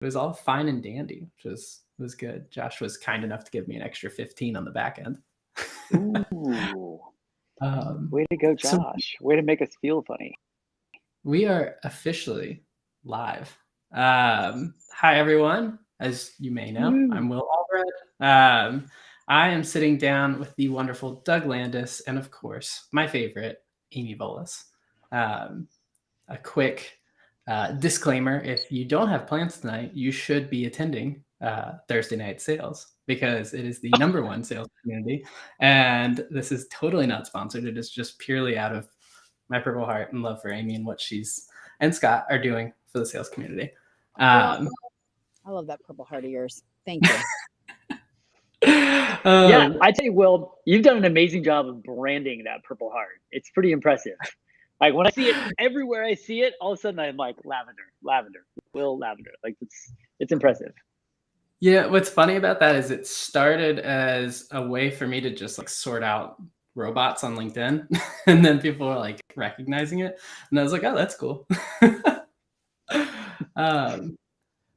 was all fine and dandy, which was good. Josh was kind enough to give me an extra 15 on the back end. Ooh, um, way to go, so Josh. Way to make us feel funny. we are officially live. Hi, everyone. As you may know, Woo. I'm Will Albright. I am sitting down with the wonderful Doug Landis and, of course, my favorite, Amy Volas. A quick disclaimer, if you don't have plans tonight, you should be attending Thursday night sales because it is the number one sales community. And this is totally not sponsored. It is just purely out of my Purple Heart and love for Amy and what she's and Scott are doing for the sales community. I love that Purple Heart of yours. Thank you. Yeah, I tell you, Will, you've done an amazing job of branding that Purple Heart. It's pretty impressive. Like when I see it everywhere I see it, all of a sudden I'm like, Lavender, Will Lavender. Like it's impressive. Yeah, what's funny about that is it started as a way for me to just like sort out robots on LinkedIn, and then people were like recognizing it, and I was like, oh, that's cool.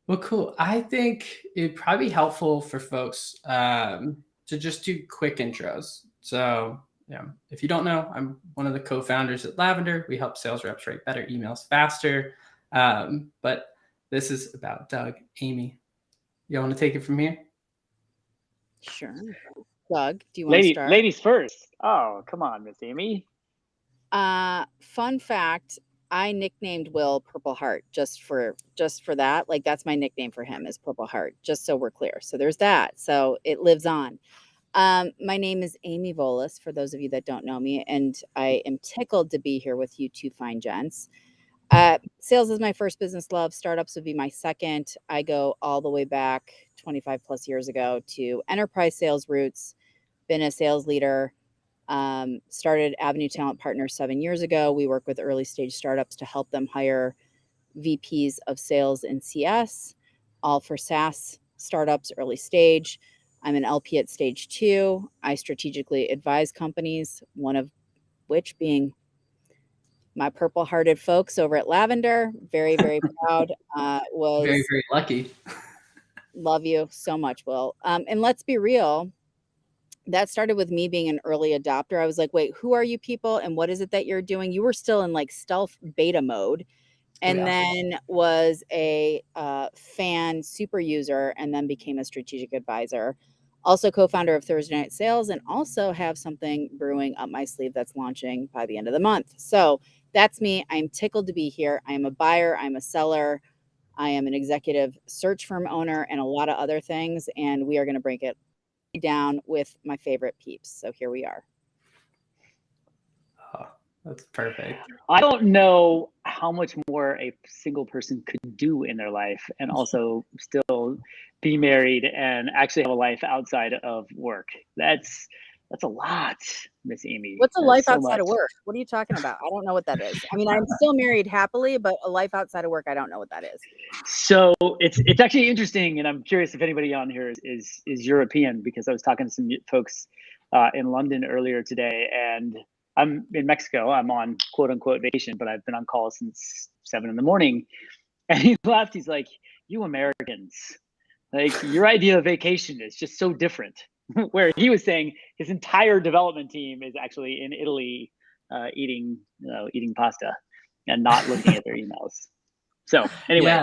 Well, cool. I think it'd probably be helpful for folks to just do quick intros. So, yeah, if you don't know, I'm one of the co-founders at Lavender. We help sales reps write better emails faster. But this is about Doug, Amy. You want to take it from here? Sure. Doug, do you want to start? Ladies first. Oh, come on, Miss Amy. Fun fact, I nicknamed Will Purple Heart just for that. Like that's my nickname for him is Purple Heart, just so we're clear. So there's that. So it lives on. My name is Amy Volas, for those of you that don't know me, and I am tickled to be here with you two fine gents. Sales is my first business love. Startups would be my second. I go all the way back 25 plus years ago to enterprise sales roots, been a sales leader, started Avenue Talent Partners 7 years ago. We work with early stage startups to help them hire VPs of sales and CS, all for SaaS startups, early stage. I'm an LP at stage 2. I strategically advise companies, one of which being my purple hearted folks over at Lavender. Very, very proud. Was very, very lucky. Love you so much, Will. And let's be real. That started with me being an early adopter. I was like, wait, who are you people? And what is it that you're doing? You were still in like stealth beta mode. And then was a fan super user and then became a strategic advisor. Also co-founder of Thursday Night Sales and also have something brewing up my sleeve that's launching by the end of the month. So that's me. I'm tickled to be here. I am a buyer. I'm a seller. I am an executive search firm owner and a lot of other things. And we are going to break it down with my favorite peeps. So here we are. Oh, that's perfect. I don't know how much more a single person could do in their life and also still be married and actually have a life outside of work. That's a lot, Miss Amy. What's a life outside of work? What are you talking about? I don't know what that is. I mean, I'm still married happily, but a life outside of work, I don't know what that is. So it's actually interesting, and I'm curious if anybody on here is European, because I was talking to some folks in London earlier today, and I'm in Mexico. I'm on quote unquote vacation, but I've been on call since 7 a.m. And he laughed. He's like, "You Americans, like your idea of vacation is just so different." Where he was saying his entire development team is actually in Italy eating pasta and not looking at their emails. So anyway,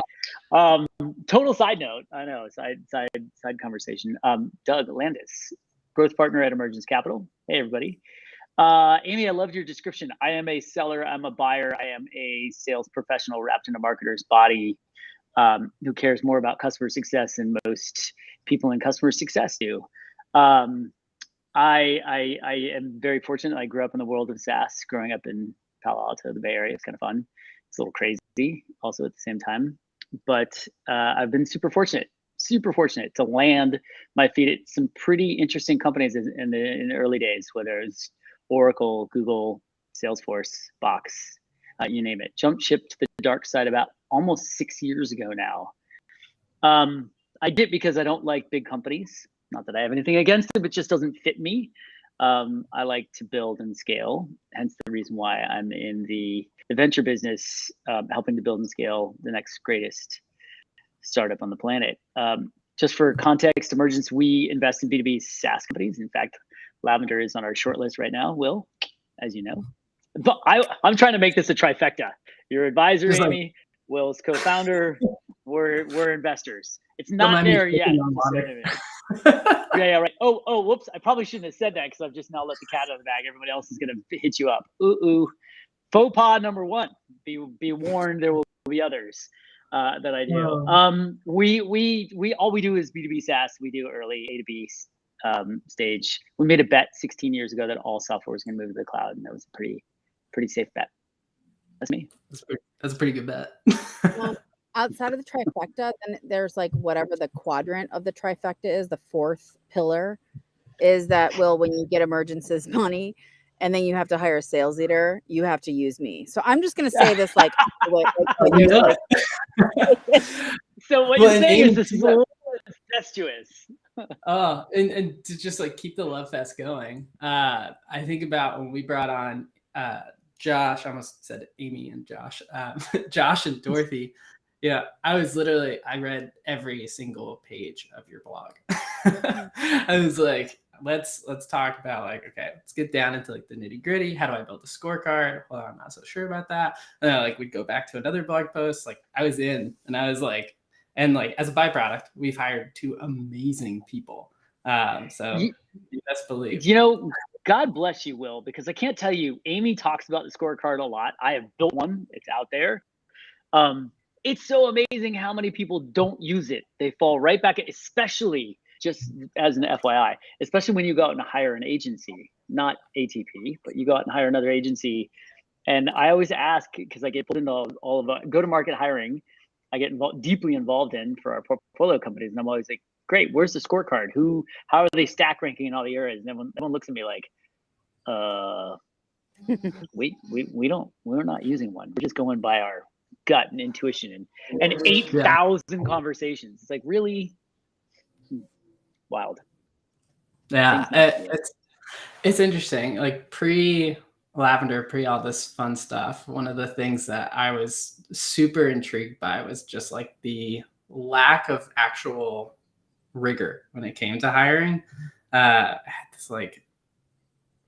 total side note. I know, side conversation. Doug Landis, growth partner at Emergence Capital. Hey, everybody. Amy, I loved your description. I am a seller. I'm a buyer. I am a sales professional wrapped in a marketer's body who cares more about customer success than most people in customer success do. I am very fortunate. I grew up in the world of SaaS, growing up in Palo Alto, the Bay Area. It's kind of fun. It's a little crazy also at the same time. But I've been super fortunate to land my feet at some pretty interesting companies in the early days, whether it's Oracle, Google, Salesforce, Box, you name it. Jumped ship to the dark side about almost 6 years ago now. I did because I don't like big companies. Not that I have anything against it, but it just doesn't fit me. I like to build and scale, hence the reason why I'm in the venture business, helping to build and scale the next greatest startup on the planet. Just for context, Emergence, we invest in B2B SaaS companies. In fact, Lavender is on our short list right now, Will, as you know. But I'm trying to make this a trifecta. Your advisor, Amy, Will's co-founder, we're investors. It's not there yet. Yeah, right. Oh, whoops. I probably shouldn't have said that because I've just now let the cat out of the bag. Everybody else is going to hit you up. Faux pas number one. Be warned, there will be others that I do. We all we do is B2B SaaS. We do early A to B stage. We made a bet 16 years ago that all software was going to move to the cloud, and that was a pretty safe bet. That's me. That's a pretty good bet. Outside of the trifecta, then there's like whatever the quadrant of the trifecta is, the fourth pillar is that, Will, when you get Emergence's money and then you have to hire a sales leader, you have to use me. So I'm just going to say this like, so what you're saying is this is a little incestuous. And to just like keep the love fest going, I think about when we brought on Josh, I almost said Amy and Josh, Josh and Dorothy. Yeah, I read every single page of your blog. I was like, let's talk about like, okay, let's get down into like the nitty gritty. How do I build a scorecard? Well, I'm not so sure about that. And then like we'd go back to another blog post. Like I was in, and I was like, and like as a byproduct, we've hired 2 amazing people. So you best believe. You know, God bless you, Will, because I can't tell you, Amy talks about the scorecard a lot. I have built one. It's out there. It's so amazing how many people don't use it. They fall right back, especially just as an FYI, especially when you go out and hire an agency, not ATP, but you go out and hire another agency. And I always ask, because I get pulled into all of go-to-market hiring, I get deeply involved in for our portfolio companies. And I'm always like, great, where's the scorecard? How are they stack ranking in all the areas? And everyone looks at me like, we're not using one. We're just going by our gut and intuition and 8,000 conversations. It's like really wild. Yeah, it's interesting. Like pre-Lavender, pre all this fun stuff, one of the things that I was super intrigued by was just like the lack of actual rigor when it came to hiring. I had this like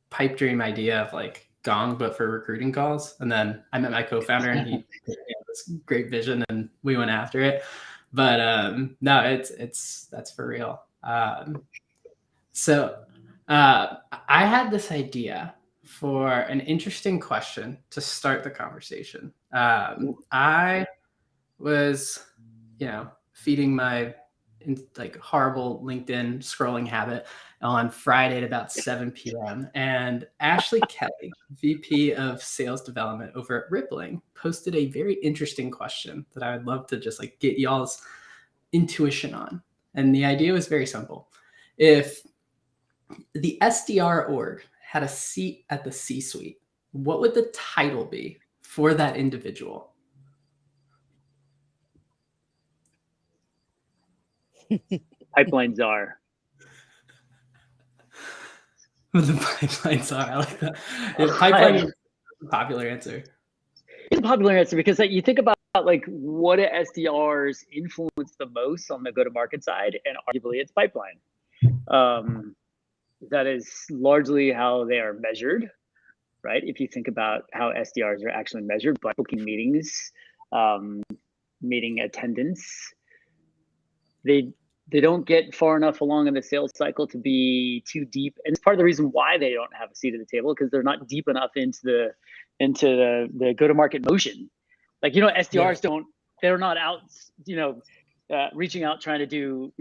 pipe dream idea of like Gong, but for recruiting calls. And then I met my co-founder and he had this great vision and we went after it. But no, that's for real. So I had this idea for an interesting question to start the conversation. I was, feeding my like horrible LinkedIn scrolling habit on Friday at about 7 p.m. And Ashley Kelly, VP of Sales Development over at Rippling, posted a very interesting question that I would love to just like get y'all's intuition on. And the idea was very simple. If the SDR org had a seat at the C-suite, what would the title be for that individual? Pipeline czar. The pipeline czar. I like that. Pipeline is a popular answer. It's a popular answer because you think about like what do SDRs influence the most on the go-to-market side, and arguably it's pipeline. That is largely how they are measured, right? If you think about how SDRs are actually measured by booking meetings, meeting attendance, they don't get far enough along in the sales cycle to be too deep. And it's part of the reason why they don't have a seat at the table, because they're not deep enough into the go-to-market motion. Like, SDRs they're not out, reaching out, trying to do,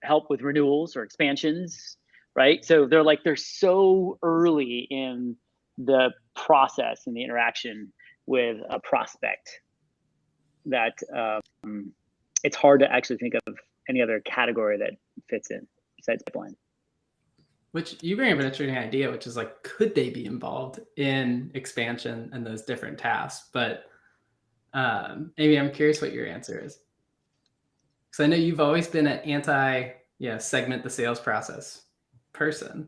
help with renewals or expansions, right? So they're so early in the process and the interaction with a prospect that it's hard to actually think of any other category that fits in besides pipeline. Which you bring up an interesting idea, which is like, could they be involved in expansion and those different tasks? But Amy, I'm curious what your answer is. Because I know you've always been an segment the sales process person.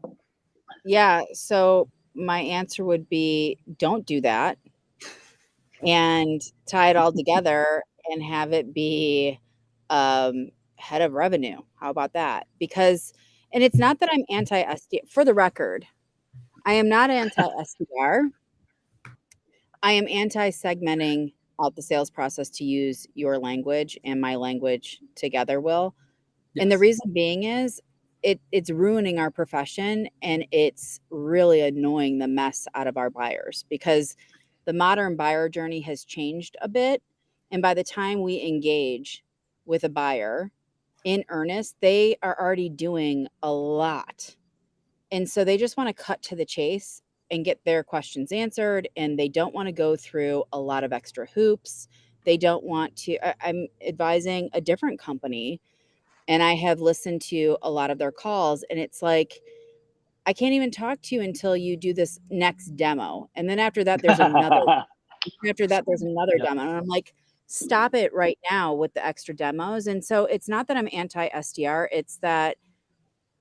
Yeah. So my answer would be don't do that and tie it all together and have it be head of revenue. How about that? Because, and it's not that I'm anti SDR. For the record, I am not anti SDR. I am anti segmenting out the sales process to use your language and my language together, Will. Yes. And the reason being is it's ruining our profession, and it's really annoying the mess out of our buyers, because the modern buyer journey has changed a bit. And by the time we engage with a buyer in earnest, they are already doing a lot. And so they just want to cut to the chase and get their questions answered. And they don't want to go through a lot of extra hoops. They don't want to. I'm advising a different company, and I have listened to a lot of their calls, and it's like, I can't even talk to you until you do this next demo. And then after that, there's another. After that, there's another Yeah. demo. And I'm like, stop it right now with the extra demos. And so it's not that I'm anti SDR. It's that,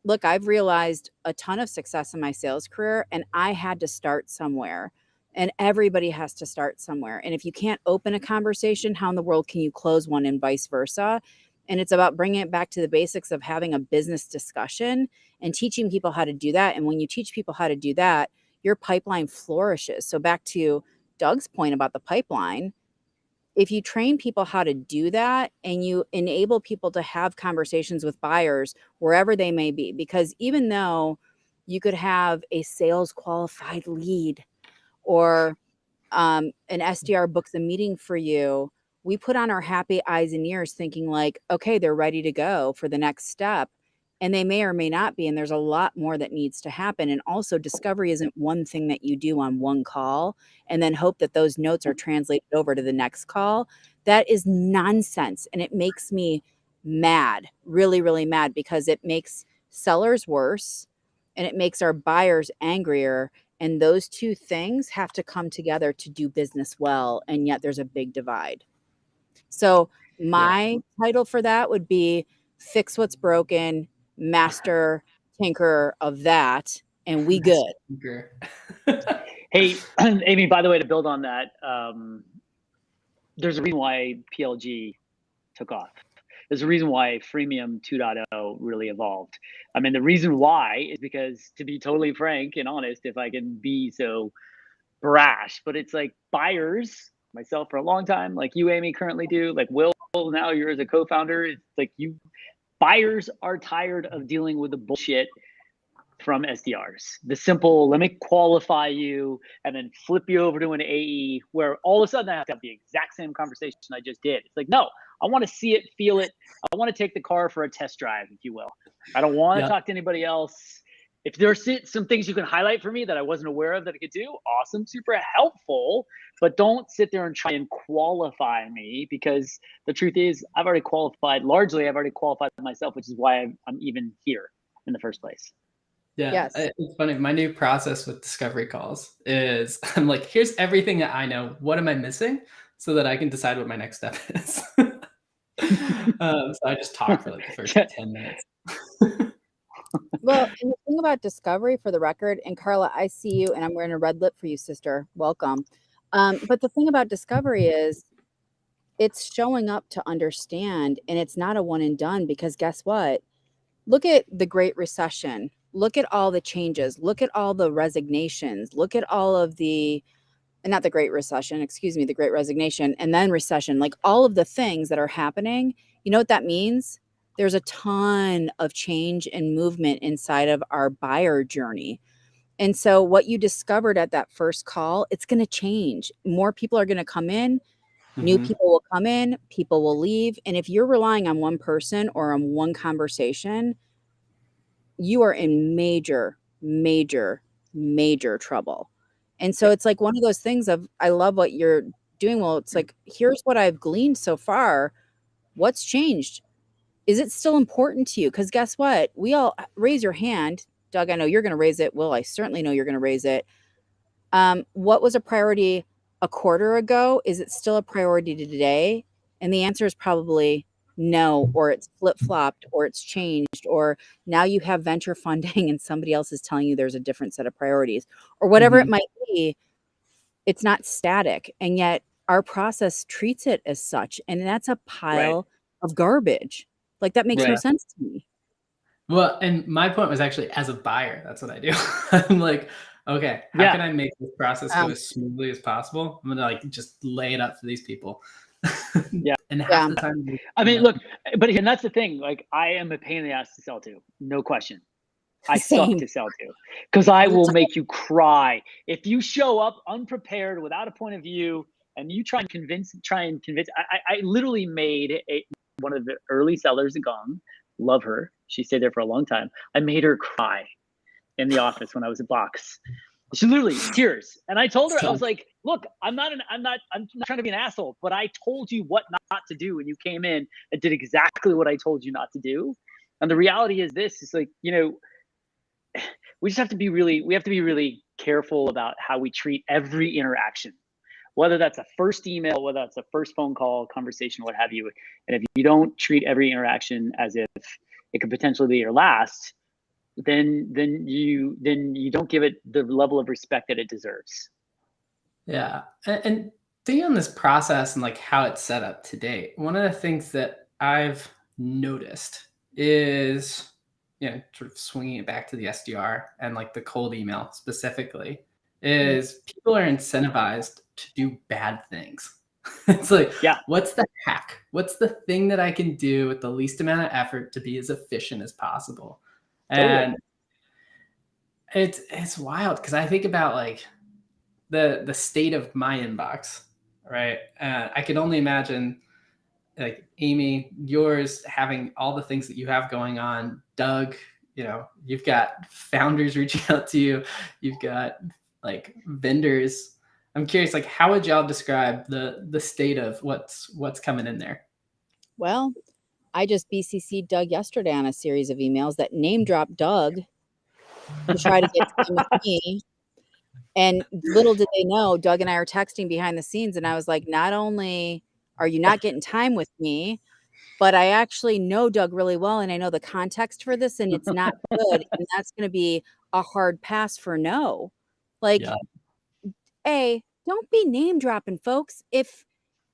look, I've realized a ton of success in my sales career, and I had to start somewhere. And everybody has to start somewhere. And if you can't open a conversation, how in the world can you close one, and vice versa? And it's about bringing it back to the basics of having a business discussion and teaching people how to do that. And when you teach people how to do that, your pipeline flourishes. So back to Doug's point about the pipeline, if you train people how to do that and you enable people to have conversations with buyers wherever they may be, because even though you could have a sales qualified lead, or an SDR books a meeting for you, we put on our happy eyes and ears thinking like, okay, they're ready to go for the next step. And they may or may not be. And there's a lot more that needs to happen. And also, discovery isn't one thing that you do on one call and then hope that those notes are translated over to the next call. That is nonsense. And it makes me mad, really, really mad, because it makes sellers worse and it makes our buyers angrier. And those two things have to come together to do business well. And yet there's a big divide. So my title for that would be Fix What's Broken, Master Tinker of That, and we good. Hey, Amy, by the way, to build on that, there's a reason why PLG took off. There's a reason why Freemium 2.0 really evolved. I mean, the reason why is because, to be totally frank and honest, if I can be so brash, but it's like buyers, myself for a long time, like you, Amy, currently do, like Will, now you're as a co-founder, it's like buyers are tired of dealing with the bullshit from SDRs. The simple, let me qualify you and then flip you over to an AE, where all of a sudden I have to have the exact same conversation I just did. It's like, no, I want to see it, feel it. I want to take the car for a test drive, if you will. I don't want to talk to anybody else. If there's some things you can highlight for me that I wasn't aware of that I could do, awesome, super helpful. But don't sit there and try and qualify me, because the truth is I've already qualified myself, which is why I'm even here in the first place. Yeah, Yes. It's funny. My new process with discovery calls is I'm like, here's everything that I know. What am I missing? So that I can decide what my next step is. So I just talk for like the first 10 minutes. Well, and the thing about discovery, for the record, and Carla, I see you, and I'm wearing a red lip for you, sister. Welcome. But the thing about discovery is it's showing up to understand, and it's not a one and done, because guess what? Look at the Great Recession. Look at all the changes. Look at all the resignations. Look at all of the, not the Great Recession, excuse me, the Great Resignation, and then recession, like all of the things that are happening. You know what that means? There's a ton of change and movement inside of our buyer journey. And so what you discovered at that first call, it's going to change. More people are going to come in. New people will come in, people will leave. And if you're relying on one person or on one conversation, you are in major, major, major trouble. And so it's like one of those things of, I love what you're doing. Well, it's like, here's what I've gleaned so far. What's changed? Is it still important to you? Because guess what? We all raise your hand. Doug, I know you're going to raise it. Will, I certainly know you're going to raise it. What was a priority a quarter ago? Is it still a priority today? And the answer is probably no, or it's flip-flopped, or it's changed, or now you have venture funding and somebody else is telling you there's a different set of priorities, or whatever it might be. It's not static. And yet our process treats it as such. And that's a pile of garbage. Like that makes no Right. sense to me. Well, and my point was actually as a buyer, that's what I do. I'm like, okay, how Yeah. can I make this process go Um, as smoothly as possible? I'm gonna like just lay it up for these people. Yeah. And half Yeah. the time, I mean, look, but and that's the thing. Like, I am a pain in the ass to sell to, no question. I suck Same. to sell to, because I All the will time. make you cry if you show up unprepared, without a point of view, and you try and convince. I literally made one of the early sellers at Gong. Love her. She stayed there for a long time. I made her cry in the office when I was at Box. She literally tears, and I told her, I was like, "Look, I'm not trying to be an asshole, but I told you what not to do, and you came in and did exactly what I told you not to do." And the reality is this: is like, we have to be really careful about how we treat every interaction, whether that's a first email, whether that's a first phone call, conversation, what have you. And if you don't treat every interaction as if it could potentially be your last, then you don't give it the level of respect that it deserves. Yeah. And thinking on this process and like how it's set up to date, one of the things that I've noticed is, sort of swinging it back to the SDR and like the cold email specifically, is people are incentivized to do bad things. It's like, Yeah. what's the hack? What's the thing that I can do with the least amount of effort to be as efficient as possible? And it's wild because I think about like the state of my inbox, right? I can only imagine like Amy, yours having all the things that you have going on. Doug, you've got founders reaching out to you. You've got like vendors. I'm curious, like, how would y'all describe the state of what's coming in there? Well, I just BCC'd Doug yesterday on a series of emails that name dropped Doug to try to get time with me. And little did they know, Doug and I are texting behind the scenes, and I was like, not only are you not getting time with me, but I actually know Doug really well, and I know the context for this, and it's not good, and that's gonna be a hard pass for no. Like, Yeah. don't be name dropping, folks. If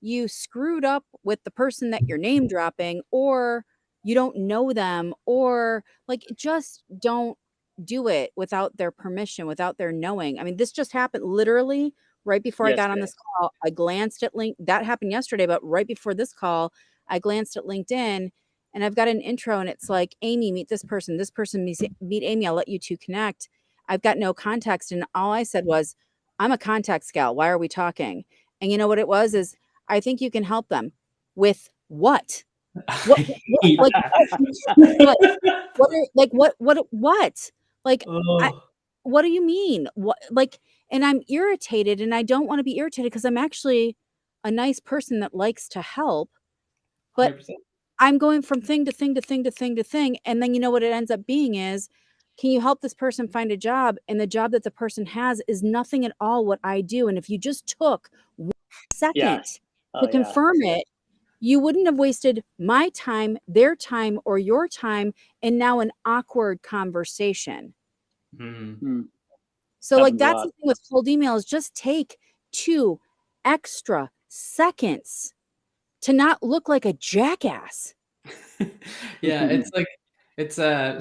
you screwed up with the person that you're name dropping, or you don't know them, or like, just don't do it without their permission, without their knowing. I mean, this just happened literally right before I got on Yesterday. this call. I glanced at that happened yesterday, but right before this call, I glanced at LinkedIn, and I've got an intro, and it's like, Amy, meet this person, meet Amy, I'll let you two connect. I've got no context. And all I said was, I'm a context gal. Why are we talking? And you know what it was is, I think you can help them with what? What? Like what? Like, what do you mean? What? Like, and I'm irritated, and I don't want to be irritated because I'm actually a nice person that likes to help, but 100%. I'm going from thing to thing to thing to thing to thing. And then you know what it ends up being is, can you help this person find a job? And the job that the person has is nothing at all what I do. And if you just took 1 second to confirm it, you wouldn't have wasted my time, their time, or your time, and now an awkward conversation. So like, that's the thing with cold emails, just take 2 extra seconds to not look like a jackass. Yeah, it's like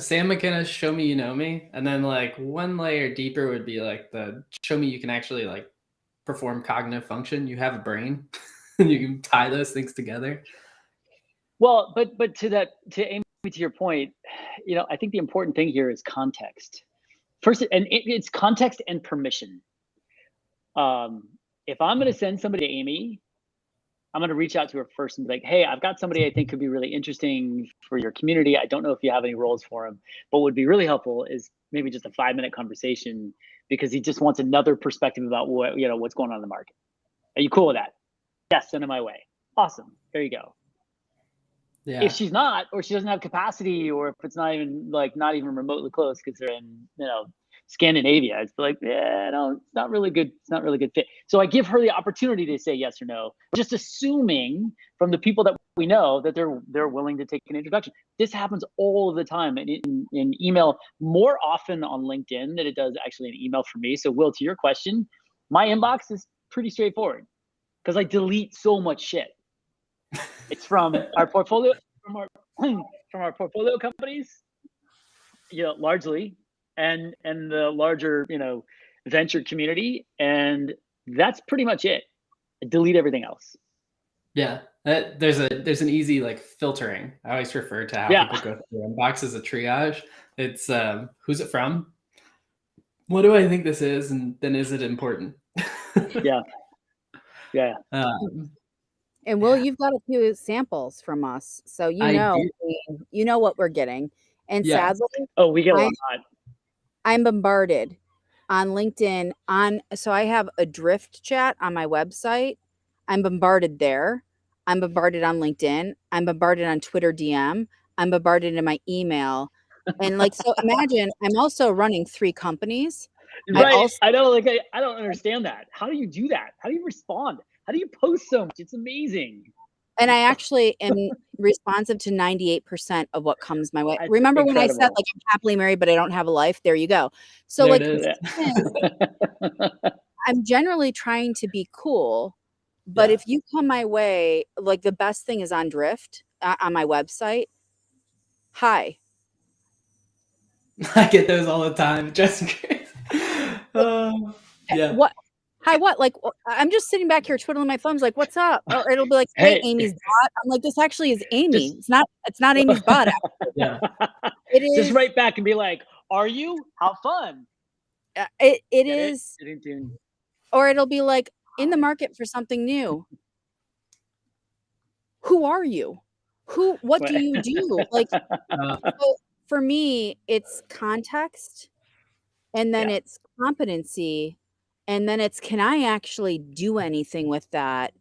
Sam McKenna's "Show Me You Know Me," and then like one layer deeper would be like the "Show Me You Can Actually like perform cognitive function. You have a brain, and you can tie those things together." Well, but to Amy, to your point, I think the important thing here is context. First, and it's context and permission. If I'm going to send somebody to Amy, I'm going to reach out to her first and be like, hey, I've got somebody I think could be really interesting for your community. I don't know if you have any roles for him, but what would be really helpful is maybe just a 5-minute conversation, because he just wants another perspective about what's going on in the market. Are you cool with that? Yes, send him my way. Awesome. There you go. Yeah. If she's not, or she doesn't have capacity, or if it's not even remotely close because they're in, Scandinavia, it's like, no, it's not really good. It's not really good fit. So I give her the opportunity to say yes or no, just assuming from the people that we know that they're willing to take an introduction. This happens all of the time in email, more often on LinkedIn than it does actually in email for me. So Will, to your question, my inbox is pretty straightforward because I delete so much shit. It's from our portfolio, from our portfolio companies, largely, and the larger, venture community, and that's pretty much it. Delete everything else. Yeah, there's an easy like filtering. I always refer to how people go through their inbox as a triage. It's who's it from? What do I think this is? And then is it important? Yeah. And Will, you've got a few samples from us, so you know what we're getting. And sadly, we get a lot. I'm bombarded on LinkedIn so I have a drift chat on my website. I'm bombarded there. I'm bombarded on LinkedIn. I'm bombarded on Twitter DM. I'm bombarded in my email. And so imagine I'm also running 3 companies. Right. I know, I don't understand that. How do you do that? How do you respond? How do you post so much? It's amazing. And I actually am responsive to 98% of what comes my way. That's Remember incredible. when I said I'm happily married, but I don't have a life? There you go. So I'm generally trying to be cool, but if you come my way, the best thing is on Drift on my website. Hi. I get those all the time. Just What? Hi, what? I'm just sitting back here twiddling my thumbs, what's up? Or it'll be hey, Amy's bot. I'm like, this actually is Amy. It's not Amy's bot. Yeah. It is. Just write back and be like, are you? How fun. It is. Or it'll be in the market for something new. Who are you? What do you do? So for me, it's context, and then it's competency, and then it's, can I actually do anything with that?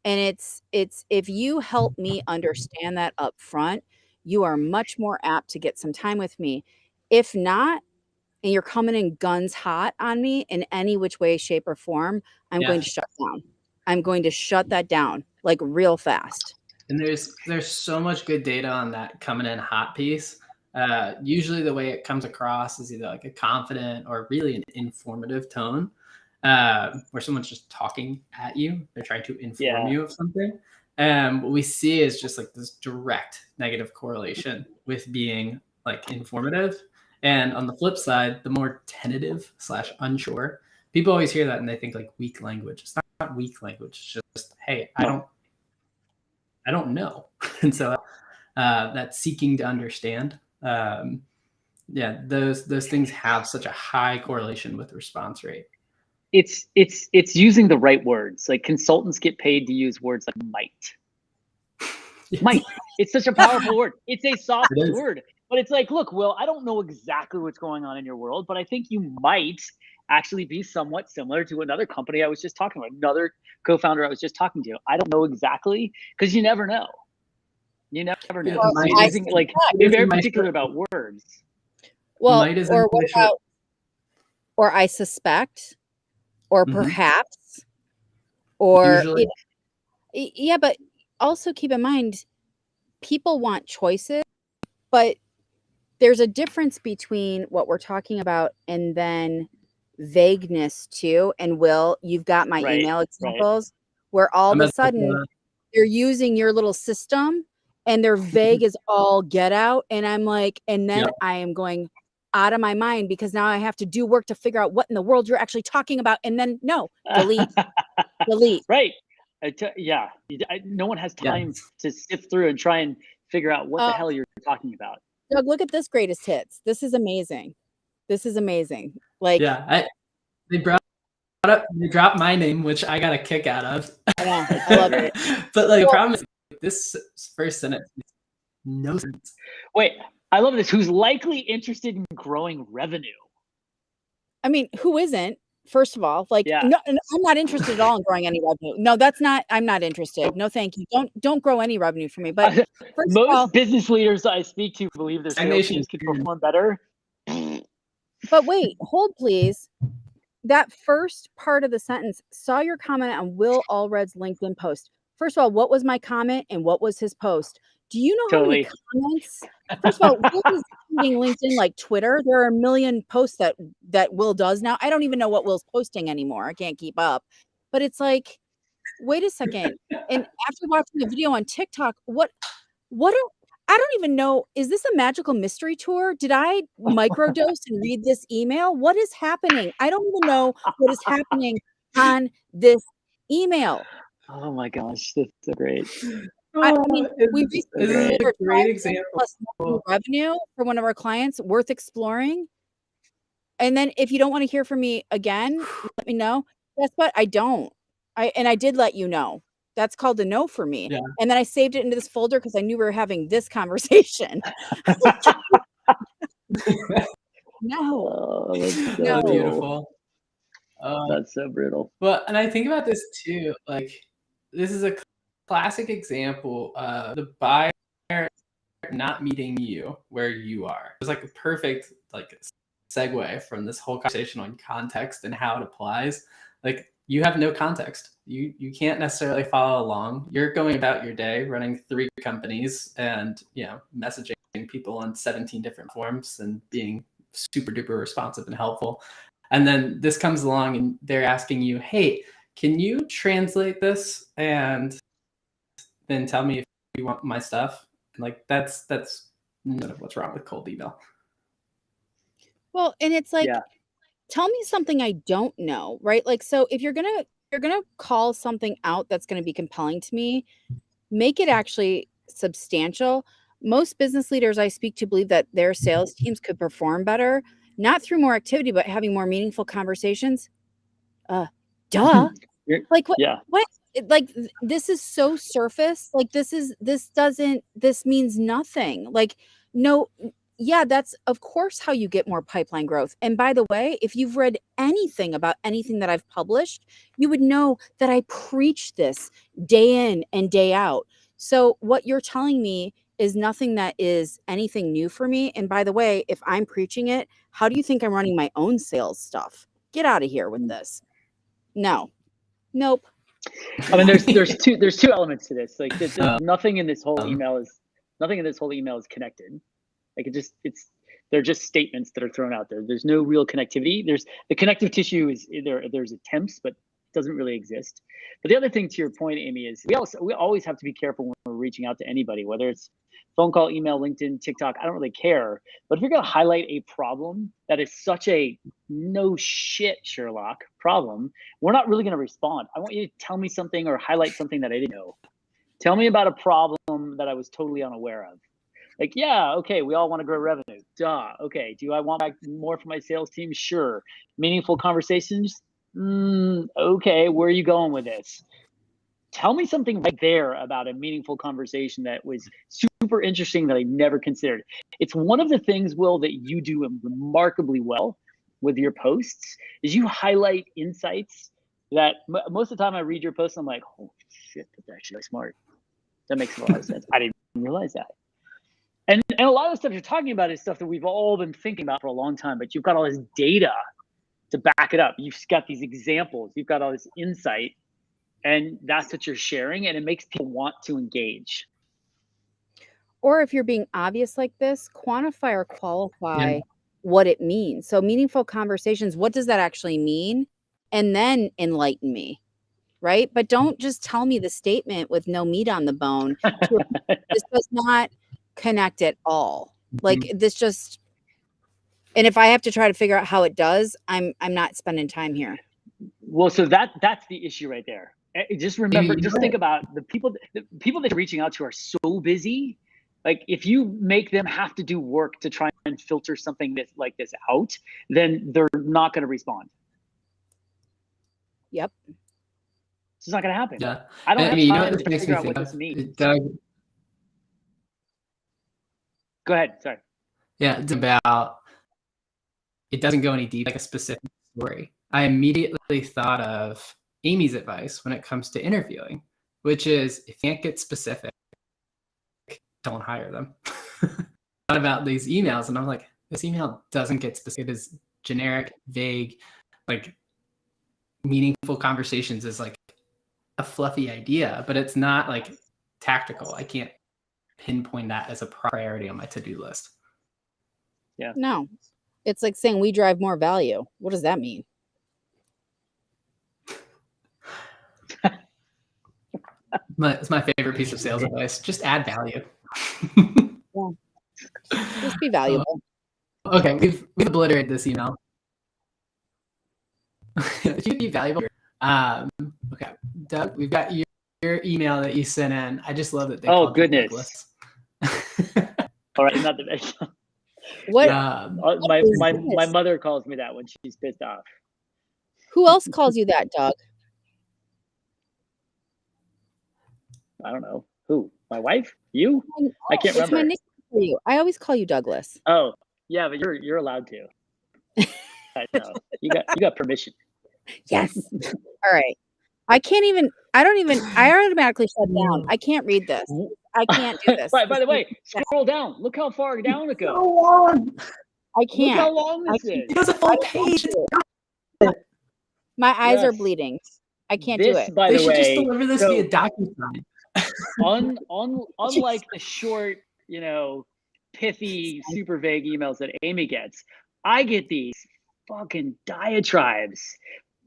And it's if you help me understand that up front, you are much more apt to get some time with me. If not, and you're coming in guns hot on me in any which way, shape, or form, I'm going to shut down. I'm going to shut that down real fast. And there's so much good data on that coming in hot piece. Usually the way it comes across is either a confident or really an informative tone, where someone's just talking at you. They're trying to inform you of something. What we see is just this direct negative correlation with being informative. And on the flip side, the more tentative / unsure, people always hear that and they think weak language. It's not weak language. It's just, hey, I don't know. And so that seeking to understand, those things have such a high correlation with response rate. It's using the right words. Consultants get paid to use words like might. Yes. Might. It's such a powerful word. It's a soft word. But it's look, Will, I don't know exactly what's going on in your world, but I think you might actually be somewhat similar to another company I was just talking about, another co-founder I was just talking to. I don't know exactly, because you never know. You never know. Be very particular about words. Well, or what about, or I suspect, or perhaps, or but also keep in mind, people want choices, but there's a difference between what we're talking about and then vagueness too. And Will, you've got my email examples where all of a sudden you're using your little system and they're vague as all get out. And I'm and then I am going out of my mind because now I have to do work to figure out what in the world you're actually talking about. And then delete. Right. No one has time to sift through and try and figure out what the hell you're talking about. Doug, look at this greatest hits. This is amazing. They dropped my name, which I got a kick out of. Yeah, I love it. But the problem is this first sentence makes no sense. Wait, I love this. Who's likely interested in growing revenue? I mean, who isn't? First of all, no, I'm not interested at all in growing any revenue. No, I'm not interested. No, thank you. Don't grow any revenue for me. But most business leaders I speak to believe their sales teams can perform better. But wait, hold please. That first part of the sentence, saw your comment on Will Allred's LinkedIn post. First of all, what was my comment and what was his post? Do you know how many comments? First of all, Will is reading LinkedIn like Twitter. There are a million posts that Will does now. I don't even know what Will's posting anymore. I can't keep up. But it's wait a second. And after watching the video on TikTok, what are, I don't even know, is this a magical mystery tour? Did I microdose and read this email? What is happening? I don't even know what is happening on this email. Oh my gosh, that's so great. I mean, we This recently is a delivered great 5 example. plus monthly revenue for one of our clients, worth exploring. And then if you don't want to hear from me again, let me know. Guess what? I don't. I did let you know. That's called a no for me. Yeah. And then I saved it into this folder because I knew we were having this conversation. No, Oh, that's so no. brutal. Beautiful. That's so brutal. Well, and I think about this too. Like, this is a classic example of the buyer not meeting you where you are. It's like a perfect like segue from this whole conversation on context and how it applies. Like, you have no context. You can't necessarily follow along. You're going about your day running 3 companies and, you know, messaging people on 17 different forms and being super duper responsive and helpful. And then this comes along and they're asking you, hey, can you translate this and then tell me if you want my stuff? Like, that's none of what's wrong with cold email. Well, and it's like, Yeah. tell me something I don't know, right? Like, so if you're gonna call something out that's gonna be compelling to me, make it actually substantial. Most business leaders I speak to believe that their sales teams could perform better, not through more activity, but having more meaningful conversations. Duh. Like what? Yeah. What? Like this is so surface. Like this means nothing. Like no, yeah, that's of course how you get more pipeline growth. And by the way, if you've read anything about anything that I've published, you would know that I preach this day in and day out. So what you're telling me is nothing that is anything new for me. And by the way, if I'm preaching it, how do you think I'm running my own sales stuff? Get out of here with this. No. Nope. I mean, there's two elements to this. Like, there's nothing in this whole email is connected. Like, they're just statements that are thrown out there. There's no real connectivity. There's the connective tissue is there's attempts, but it doesn't really exist. But the other thing, to your point, Amy, is we always have to be careful when we're reaching out to anybody, whether it's phone call, email, LinkedIn, TikTok. I don't really care. But if you're going to highlight a problem that is such a no shit Sherlock problem, we're not really going to respond. I want you to tell me something or highlight something that I didn't know. Tell me about a problem that I was totally unaware of. Like, yeah, okay, we all want to grow revenue. Duh. Okay, do I want more for my sales team? Sure. Meaningful conversations? Okay, where are you going with this? Tell me something right there about a meaningful conversation that was super interesting that I never considered. It's one of the things, Will, that you do remarkably well with your posts is you highlight insights that most of the time I read your posts, I'm like, oh shit, that's actually smart. That makes a lot of sense. I didn't realize that. And a lot of the stuff you're talking about is stuff that we've all been thinking about for a long time, but you've got all this data to back it up. You've got these examples, you've got all this insight, and that's what you're sharing, and it makes people want to engage. Or if you're being obvious like this, quantify or qualify what it means. So meaningful conversations, what does that actually mean? And then enlighten me, right? But don't just tell me the statement with no meat on the bone. This does not connect at all. Like this just, and if I have to try to figure out how it does, I'm not spending time here. Well, so that's the issue right there. Just remember, just think about the people that you're reaching out to are so busy. Like, if you make them have to do work to try and filter something like this out, then they're not going to respond. Yep. It's just not going to happen. Yeah. I don't have time to makes figure me out what think this means. Doug, go ahead. Sorry. Yeah, it's about, it doesn't go any deep, like a specific story. I immediately thought of Amy's advice when it comes to interviewing, which is if you can't get specific, don't hire them. Thought about these emails and I'm like, this email doesn't get specific. It is generic, vague, like meaningful conversations is like a fluffy idea, but it's not like tactical. I can't pinpoint that as a priority on my to-do list. Yeah. No, it's like saying we drive more value. What does that mean? It's my favorite piece of sales advice. Just add value. Just be valuable. Okay, we've obliterated this email. If you be valuable. Okay, Doug, we've got your email that you sent in. I just love that they called you Douglas. All right, not the best. What? My mother calls me that when she's pissed off. Who else calls you that, Doug? I don't know. Who? My wife? You? I can't remember. It's my nickname for you. I always call you Douglas. Oh, yeah, but you're allowed to. I know. You got permission. Yes. All right. I automatically shut down. I can't read this. I can't do this. By the way, scroll down. Look how far down it goes. So long. I can't. Look how long this is. It was a full page. My eyes are bleeding. I can't do it. By they the should way, just deliver this via DocuSign. Unlike the short, pithy, super vague emails that Amy gets, I get these fucking diatribes.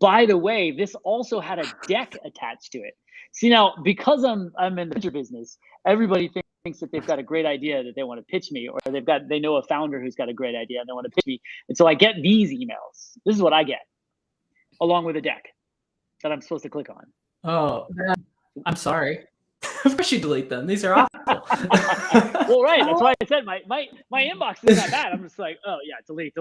By the way, this also had a deck attached to it. See, now, because I'm in the venture business, everybody thinks that they've got a great idea that they want to pitch me, or they know a founder who's got a great idea and they want to pitch me. And so I get these emails. This is what I get, along with a deck that I'm supposed to click on. Oh, I'm sorry. Of course you delete them. These are awful. Well, right. That's why I said my inbox is not bad. I'm just like, oh yeah, delete.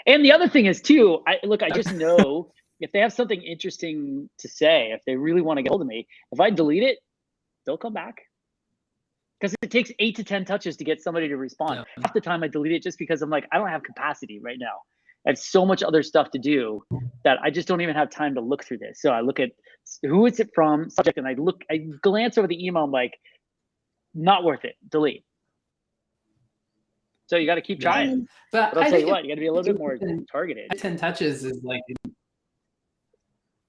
And the other thing is too, I just know if they have something interesting to say, if they really want to get hold of me, if I delete it, they'll come back. Because it takes 8 to 10 touches to get somebody to respond. Yeah. Half the time I delete it just because I'm like, I don't have capacity right now. I have so much other stuff to do that I just don't even have time to look through this. So I look at who is it from, subject, and I glance over the email. I'm like, not worth it. Delete. So you got to keep trying. But I'll tell you what, you got to be a little bit more targeted. 10 touches is like,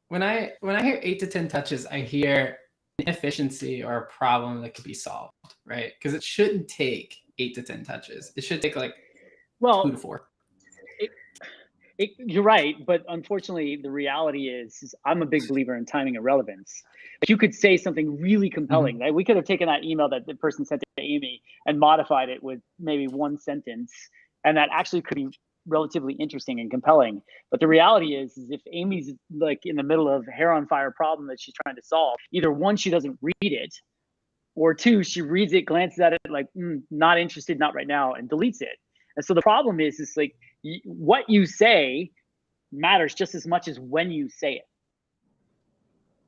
when I hear 8 to 10 touches, I hear an inefficiency or a problem that could be solved, right? Because it shouldn't take 8 to 10 touches. It should take 2 to 4. You're right, but unfortunately, the reality is I'm a big believer in timing and relevance. If you could say something really compelling, right? We could have taken that email that the person sent to Amy and modified it with maybe one sentence, and that actually could be relatively interesting and compelling. But the reality is if Amy's in the middle of a hair on fire problem that she's trying to solve, either one, she doesn't read it, or two, she reads it, glances at it not interested, not right now, and deletes it. And so the problem is what you say matters just as much as when you say it.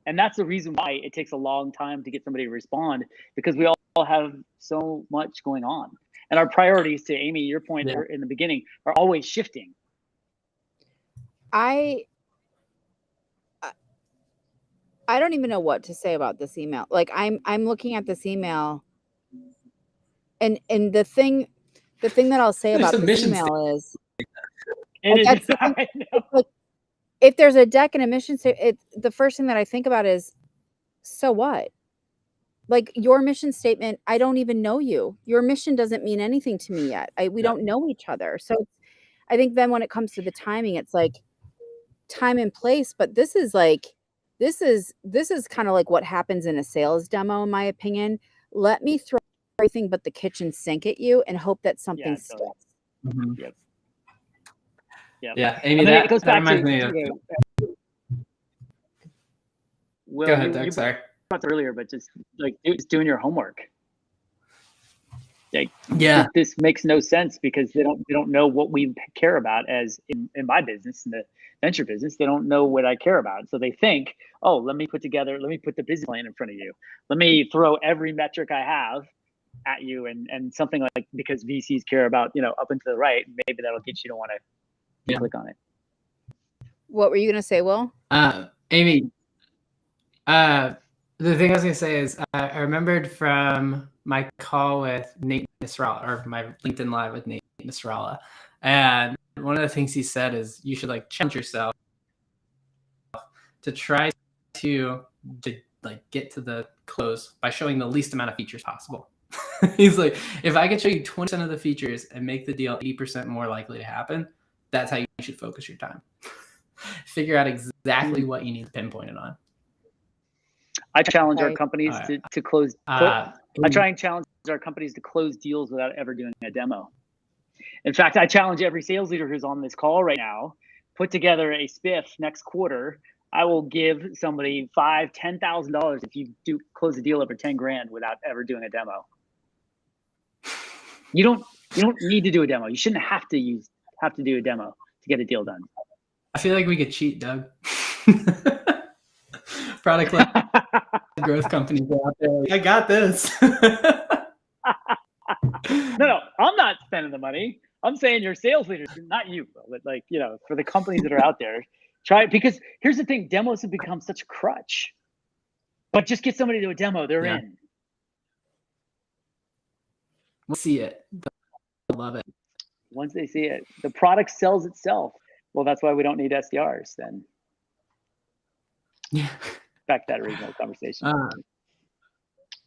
And that's the reason why it takes a long time to get somebody to respond, because we all have so much going on. And our priorities, to Amy, your point in the beginning, are always shifting. I don't even know what to say about this email. I'm looking at this email, and the thing that I'll say about this email is, if there's a deck and a mission statement, the first thing that I think about is, so what? Your mission statement, I don't even know you. Your mission doesn't mean anything to me yet. We don't know each other. So I think then when it comes to the timing, it's time and place. But this is kind of what happens in a sales demo, in my opinion. Let me throw everything but the kitchen sink at you and hope that something sticks. Mm-hmm. Yep. Yeah, Amy, that goes back to me. Well, go ahead, Doug. Sorry. Talked earlier, but just doing your homework. This makes no sense because they don't know what we care about. As in my business, in the venture business, they don't know what I care about. So they think, oh, let me put the business plan in front of you. Let me throw every metric I have at you, and something because VCs care about up and to the right, maybe that'll get you to want to click on it. What were you gonna say, Will? Amy, the thing I was gonna say is I remembered from my call with Nate Nasrallah, or my LinkedIn Live with Nate Nasrallah, and one of the things he said is you should challenge yourself to try to get to the close by showing the least amount of features possible. He's like, if I could show you 20% of the features and make the deal 80% more likely to happen, that's how you should focus your time. Figure out exactly what you need to pinpoint it on. I challenge our Okay. companies All right. to close. Uh, I try and challenge our companies to close deals without ever doing a demo. In fact, I challenge every sales leader who's on this call right now, put together a spiff next quarter. I will give somebody $5,000, $10,000 if you do close a deal over 10 grand without ever doing a demo. You don't need to do a demo. You shouldn't have to do a demo to get a deal done. I feel like we could cheat, Doug. Product led growth companies out there. I got this. No, I'm not spending the money. I'm saying your sales leaders, not you, but like, you know, for the companies that are out there, try it. Because here's the thing, demos have become such a crutch. But just get somebody to a demo, they're in. We'll see it. I love it. Once they see it, the product sells itself. Well, that's why we don't need SDRs then. Yeah. Back to that original conversation.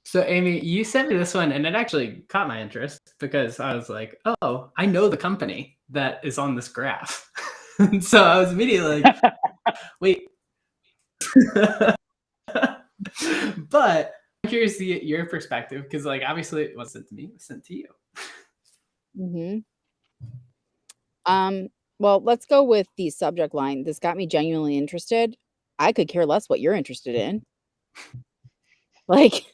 So Amy, you sent me this one and it actually caught my interest because I was like, oh, I know the company that is on this graph. So I was immediately like, wait. But I'm curious to get your perspective because like obviously it wasn't to me, it was sent to you. Well, let's go with the subject line. This got me genuinely interested. I could care less what you're interested in. Like,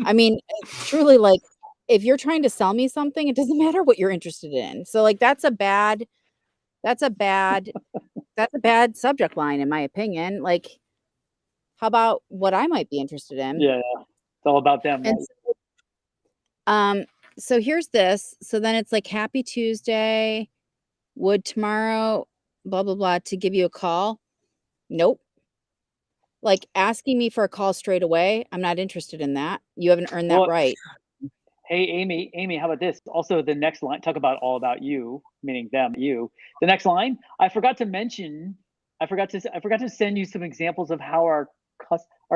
I mean, truly, like, if you're trying to sell me something, it doesn't matter what you're interested in. So, like, that's a bad subject line, in my opinion. Like, how about what I might be interested in? Yeah, it's all about them. And so here's this. So then it's like, happy Tuesday. Would tomorrow, blah, blah, blah, to give you a call? Nope. Like asking me for a call straight away, I'm not interested in that. You haven't earned that right. Hey, Amy, how about this? Also, the next line, talk about all about you, meaning them, you. The next line, I forgot to send you some examples of how our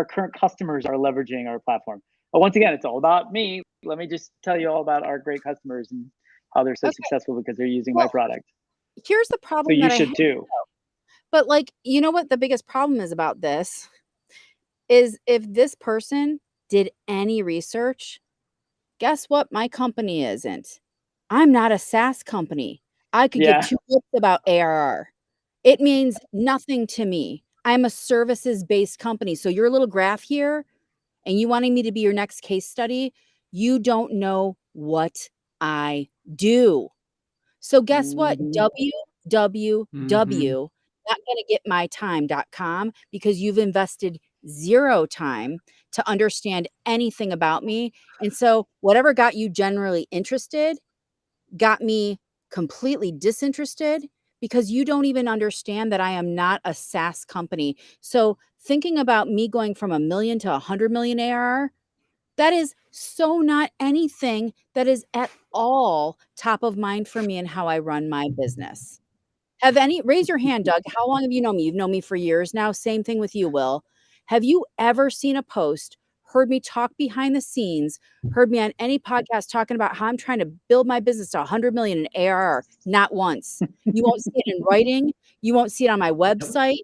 current customers are leveraging our platform. But once again, it's all about me. Let me just tell you all about our great customers and how they're so successful because they're using my product. Here's the problem. So you should too. But like, you know what the biggest problem is about this is if this person did any research, guess what? My company isn't. I'm not a SaaS company. I could give two flips about ARR. It means nothing to me. I'm a services-based company. So your little graph here and you wanting me to be your next case study, you don't know what I do. So guess what? www.notgonnagetmytime.com because you've invested 0 time to understand anything about me. And so whatever got you generally interested got me completely disinterested because you don't even understand that I am not a SaaS company. So thinking about me going from $1 million to 100 million ARR, that is so not anything that is at all top of mind for me and how I run my business. Raise your hand, Doug. How long have you known me? You've known me for years now. Same thing with you, Will. Have you ever seen a post, heard me talk behind the scenes, heard me on any podcast talking about how I'm trying to build my business to 100 million in ARR? Not once. You won't see it in writing. You won't see it on my website.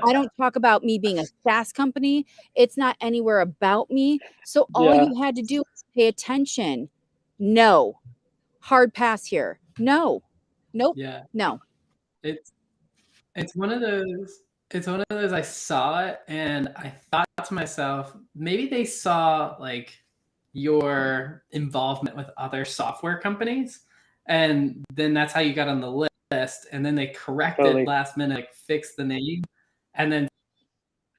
I don't talk about me being a SaaS company. It's not anywhere about me. So all you had to do was pay attention. No. Hard pass here. No. Nope. Yeah. No. It's one of those. It's one of those. I saw it and I thought to myself, maybe they saw like your involvement with other software companies, and then that's how you got on the list. And then they corrected last minute, like fixed the name, and then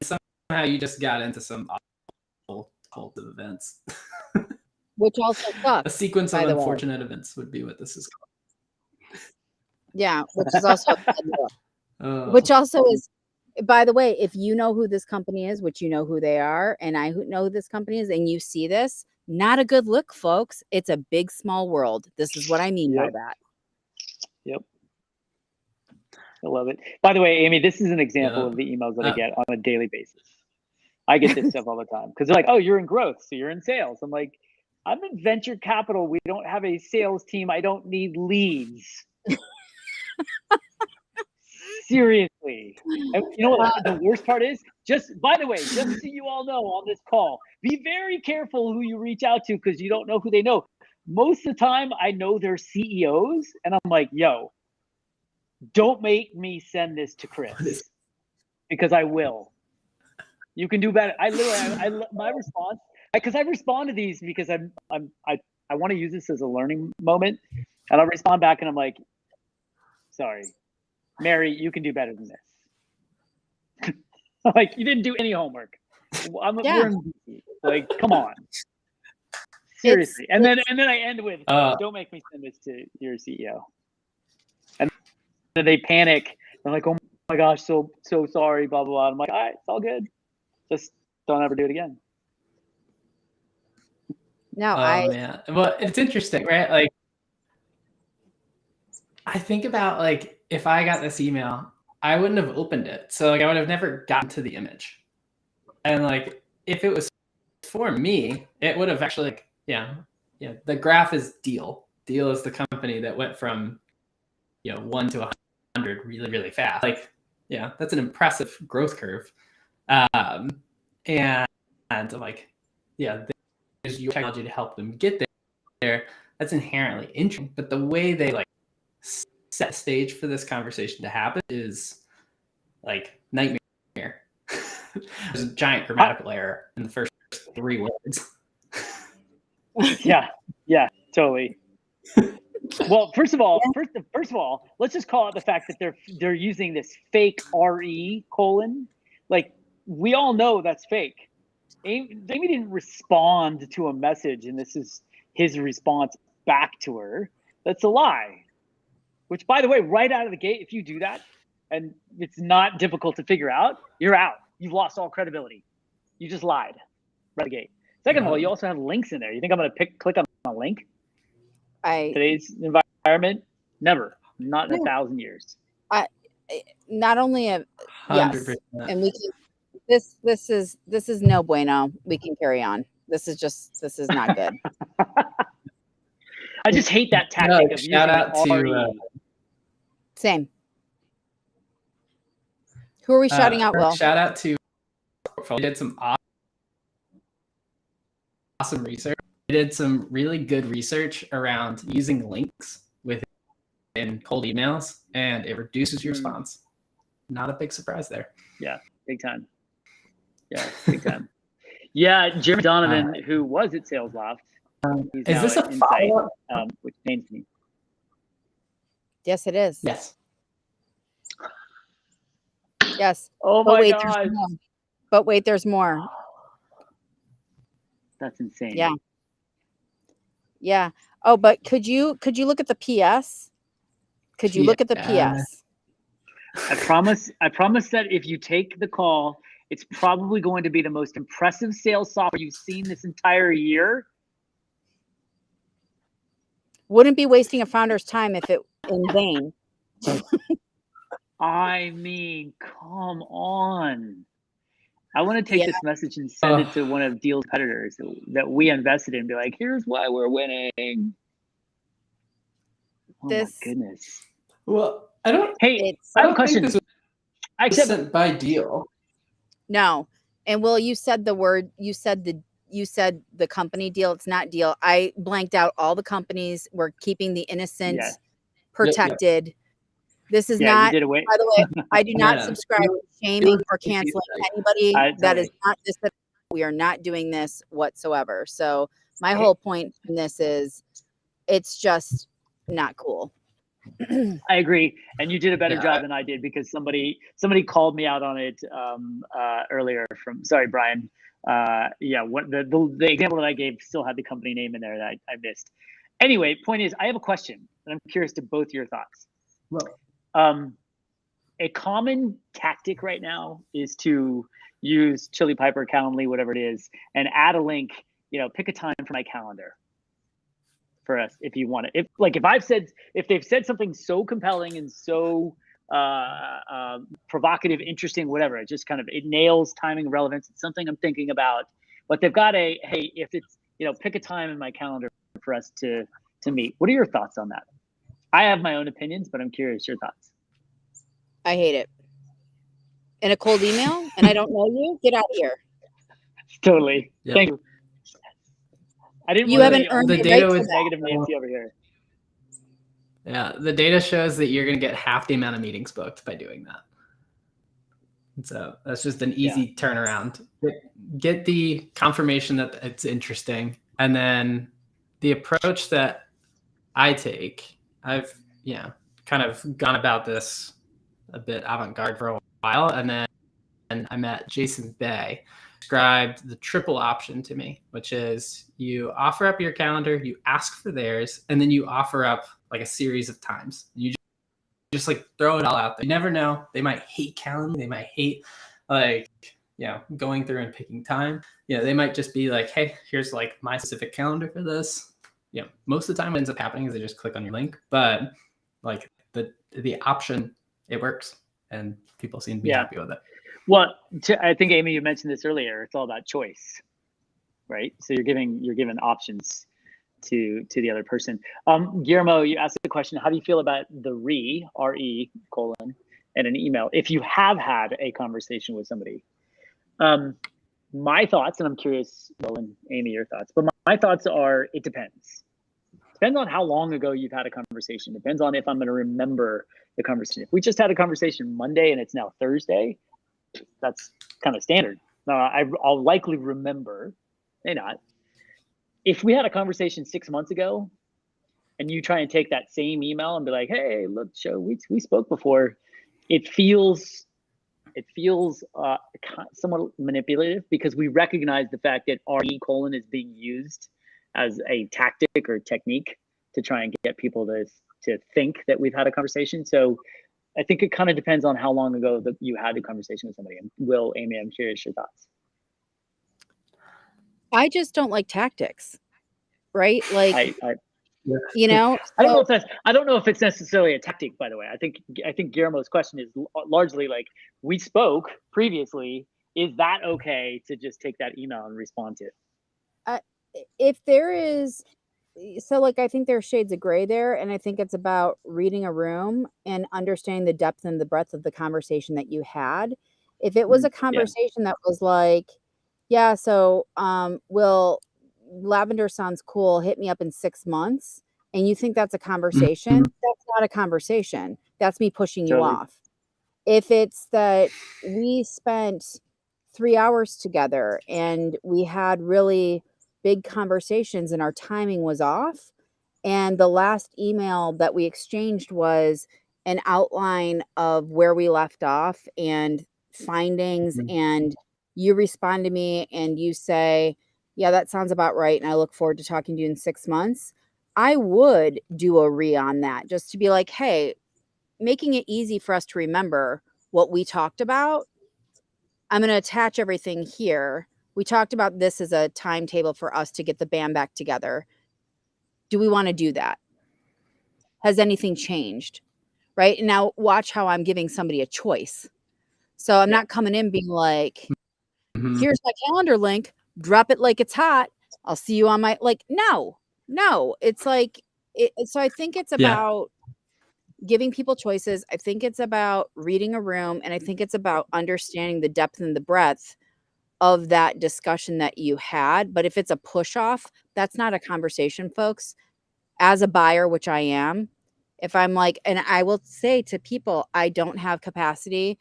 somehow you just got into some awful cult of events. Which also sucks. A sequence of unfortunate events would be what this is called. Yeah, which is also which also is, by the way, if you know who this company is, which you know who they are, and I know who this company is, and you see this, not a good look, folks. It's a big, small world. This is what I mean by that. Yep. I love it. By the way, Amy, this is an example of the emails that I get on a daily basis. I get this stuff all the time because they're like, oh, you're in growth, so you're in sales. I'm like, I'm in venture capital. We don't have a sales team. I don't need leads. Seriously. And you know what the worst part is? By the way, just so you all know on this call, be very careful who you reach out to because you don't know who they know. Most of the time, I know their CEOs, and I'm like, yo, don't make me send this to Chris because I will. You can do better. My response, because I respond to these because I want to use this as a learning moment, and I'll respond back and I'm like, sorry, Mary, you can do better than this. Like, you didn't do any homework. Like, come on. Seriously. And then I end with, don't make me send this to your CEO. And then they panic. They're like, oh my gosh, so sorry, blah, blah, blah. I'm like, all right, it's all good. Just don't ever do it again. No, man. Well, it's interesting, right? Like, I think about, like, if I got this email, I wouldn't have opened it. So, like, I would have never gotten to the image. And, like, if it was for me, it would have actually, like, yeah, the graph is Deal. Deal is the company that went from, 1 to 100 really, really fast. Like, yeah, that's an impressive growth curve. And like, yeah, there's your technology to help them get there. That's inherently interesting. But the way they, like, set the stage for this conversation to happen is, like, nightmare. There's a giant grammatical error in the first 3 words. Yeah, totally. Well, first of all, let's just call it the fact that they're using this fake RE colon. Like, we all know that's fake. Amy didn't respond to a message, and this is his response back to her. That's a lie. Which, by the way, right out of the gate, if you do that, and it's not difficult to figure out, you're out. You've lost all credibility. You just lied right out of the gate. Second of all, you also have links in there. You think I'm going to click on a link? Today's environment, never, not in 1,000 years. Not only a 100%. Yes, and we can. This is no bueno. We can carry on. This is not good. I just hate that tactic of shout out to same. Who are we shouting out, Will? Shout out to Portfolio. Did some awesome research. We did some really good research around using links within cold emails, and it reduces your response. Not a big surprise there. Yeah, big time. Yeah, big time. Yeah, Jeremy Donovan, who was at Sales Loft, is this a follow-up? Which pains me. Yes, it is. Yes. Yes. Oh my God. But wait, there's more. That's insane. Yeah. Yeah. Oh, but could you look at the PS? Could you look at the PS? I promise that if you take the call, it's probably going to be the most impressive sales software you've seen this entire year. Wouldn't be wasting a founder's time if it in vain. I mean, come on. I want to take this message and send it to one of Deal's competitors that we invested in and be like, here's why we're winning. Oh my goodness. Well, I have a question. This was sent by Deal. No. And Will, you said the word, you said the company Deal. It's not Deal. I blanked out all the companies. We're keeping the innocent protected. Yep. This is not, by the way, I do not subscribe to shaming or canceling anybody that is not this. We are not doing this whatsoever. So my whole point in this is it's just not cool. I agree. And you did a better job than I did because somebody called me out on it earlier sorry, Brian. The example that I gave still had the company name in there that I missed. Anyway, point is, I have a question and I'm curious to both your thoughts. Well, a common tactic right now is to use Chili Piper, Calendly, whatever it is, and add a link, pick a time for my calendar for us if you want it. If they've said something so compelling and so provocative, interesting, whatever, it nails timing, relevance. It's something I'm thinking about, but they've got if it's, pick a time in my calendar for us to meet. What are your thoughts on that? I have my own opinions, but I'm curious your thoughts. I hate it. In a cold email and I don't know you, get out of here. Totally. Yep. Thank you. I didn't You want to haven't be earned The the data right to was that. negative Nancy over here. Yeah, the data shows that you're going to get half the amount of meetings booked by doing that. So that's just an easy turnaround. Get the confirmation that it's interesting, and then the approach that I take, I've kind of gone about this a bit avant-garde for a while, and then I met Jason Bay, described the triple option to me, which is you offer up your calendar, you ask for theirs, and then you offer up like a series of times. You just like throw it all out there. You never know. They might hate calendar. They might hate going through and picking time. They might just be like, hey, here's like my specific calendar for this. Most of the time what ends up happening is they just click on your link, but like the option, it works and people seem to be happy with it. Well, I think Amy, you mentioned this earlier. It's all about choice, right? So you're giving options to the other person. Guillermo, you asked the question, how do you feel about the RE and an email if you have had a conversation with somebody? My thoughts, and I'm curious, Will and Amy, your thoughts, but my thoughts are, it depends. Depends on how long ago you've had a conversation. Depends on if I'm going to remember the conversation. If we just had a conversation Monday and it's now Thursday, that's kind of standard. I'll likely remember, may not. If we had a conversation 6 months ago and you try and take that same email and be like, hey, look, Joe, we spoke before, it feels somewhat manipulative because we recognize the fact that RE is being used as a tactic or technique to try and get people to think that we've had a conversation. So I think it kind of depends on how long ago that you had the conversation with somebody. And Will, Amy, I'm curious your thoughts. I just don't like tactics, right? Like, I don't know if it's necessarily a tactic, by the way. I think Guillermo's question is largely like, we spoke previously. Is that okay to just take that email and respond to it? If there is, so like, I think there's shades of gray there. And I think it's about reading a room and understanding the depth and the breadth of the conversation that you had. If it was a conversation that was like, yeah, so Will, Lavender sounds cool, hit me up in 6 months, and you think that's a conversation, that's not a conversation. That's me pushing you off. If it's that we spent 3 hours together and we had really big conversations and our timing was off, and the last email that we exchanged was an outline of where we left off and findings, and you respond to me and you say, yeah, that sounds about right, and I look forward to talking to you in 6 months, I would do a re on that just to be like, hey, making it easy for us to remember what we talked about. I'm going to attach everything here. We talked about this as a timetable for us to get the band back together. Do we want to do that? Has anything changed? Right? And now watch how I'm giving somebody a choice. So I'm not coming in being like, here's my calendar link, drop it like it's hot. I'll see you on my, like, no, it's like, so I think it's about giving people choices. I think it's about reading a room, and I think it's about understanding the depth and the breadth of that discussion that you had. But if it's a push off, that's not a conversation, folks. As a buyer, which I am, if I'm like, and I will say to people, I don't have capacity,